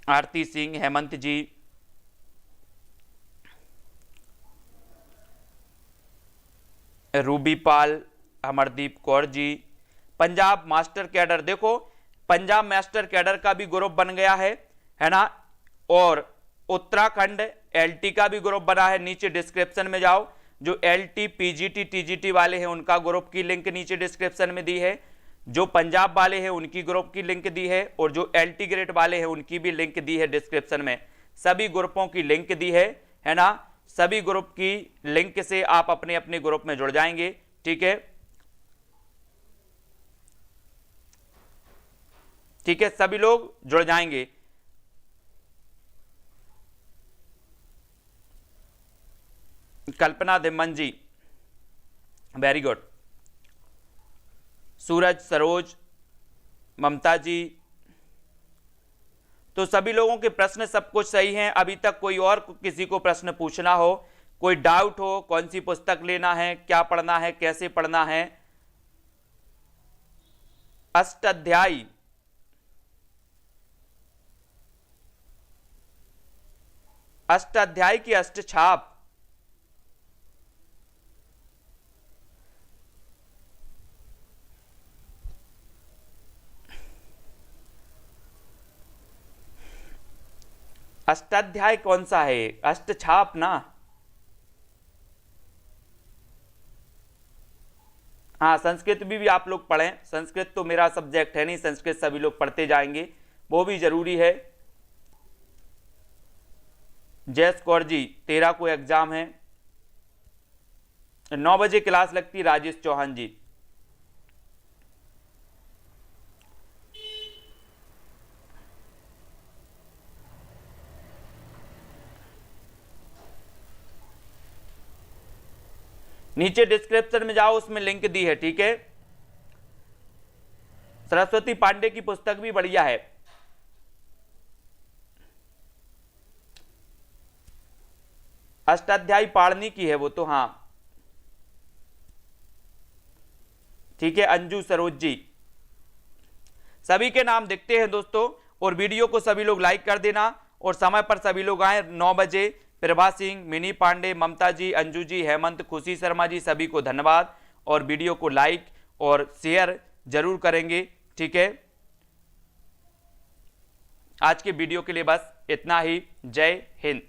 Speaker 1: आरती सिंह, हेमंत जी, रूबी पाल, अमरदीप कौर जी। पंजाब मास्टर कैडर, देखो पंजाब मास्टर कैडर का भी ग्रुप बन गया है ना। और उत्तराखंड एलटी का भी ग्रुप बना है, नीचे डिस्क्रिप्शन में जाओ। जो एलटी पीजीटी टीजीटी वाले हैं उनका ग्रुप की लिंक नीचे डिस्क्रिप्शन में दी है, जो पंजाब वाले हैं उनकी ग्रुप की लिंक दी है, और जो एलटी ग्रेड वाले हैं उनकी भी लिंक दी है डिस्क्रिप्शन में। सभी ग्रुपों की लिंक दी है ना। सभी ग्रुप की लिंक से आप अपने अपने ग्रुप में जुड़ जाएंगे, ठीक है। ठीक है, सभी लोग जुड़ जाएंगे। कल्पना दिमन जी वेरी गुड, सूरज, सरोज, ममता जी। तो सभी लोगों के प्रश्न सब कुछ सही हैं। अभी तक कोई और किसी को प्रश्न पूछना हो, कोई डाउट हो, कौन सी पुस्तक लेना है, क्या पढ़ना है, कैसे पढ़ना है। अष्टाध्यायी, अष्टाध्यायी की अष्टछाप, अष्टाध्याय कौन सा है, अष्टछाप ना। हाँ, संस्कृत भी आप लोग पढ़ें, संस्कृत तो मेरा सब्जेक्ट है नहीं, संस्कृत सभी लोग पढ़ते जाएंगे, वो भी जरूरी है। जयस कौर जी 13 को एग्जाम है, 9 बजे क्लास लगती। राजेश चौहान जी, नीचे डिस्क्रिप्शन में जाओ, उसमें लिंक दी है, ठीक है। सरस्वती पांडे की पुस्तक भी बढ़िया है। अष्टाध्यायी पाड़नी की है वो तो, हाँ ठीक है। अंजू, सरोज जी, सभी के नाम दिखते हैं दोस्तों। और वीडियो को सभी लोग लाइक कर देना, और समय पर सभी लोग आए 9 बजे। प्रभा सिंह, मिनी पांडे, ममता जी, अंजू जी, हेमंत, खुशी शर्मा जी, सभी को धन्यवाद। और वीडियो को लाइक और शेयर जरूर करेंगे, ठीक है। आज के वीडियो के लिए बस इतना ही। जय हिंद।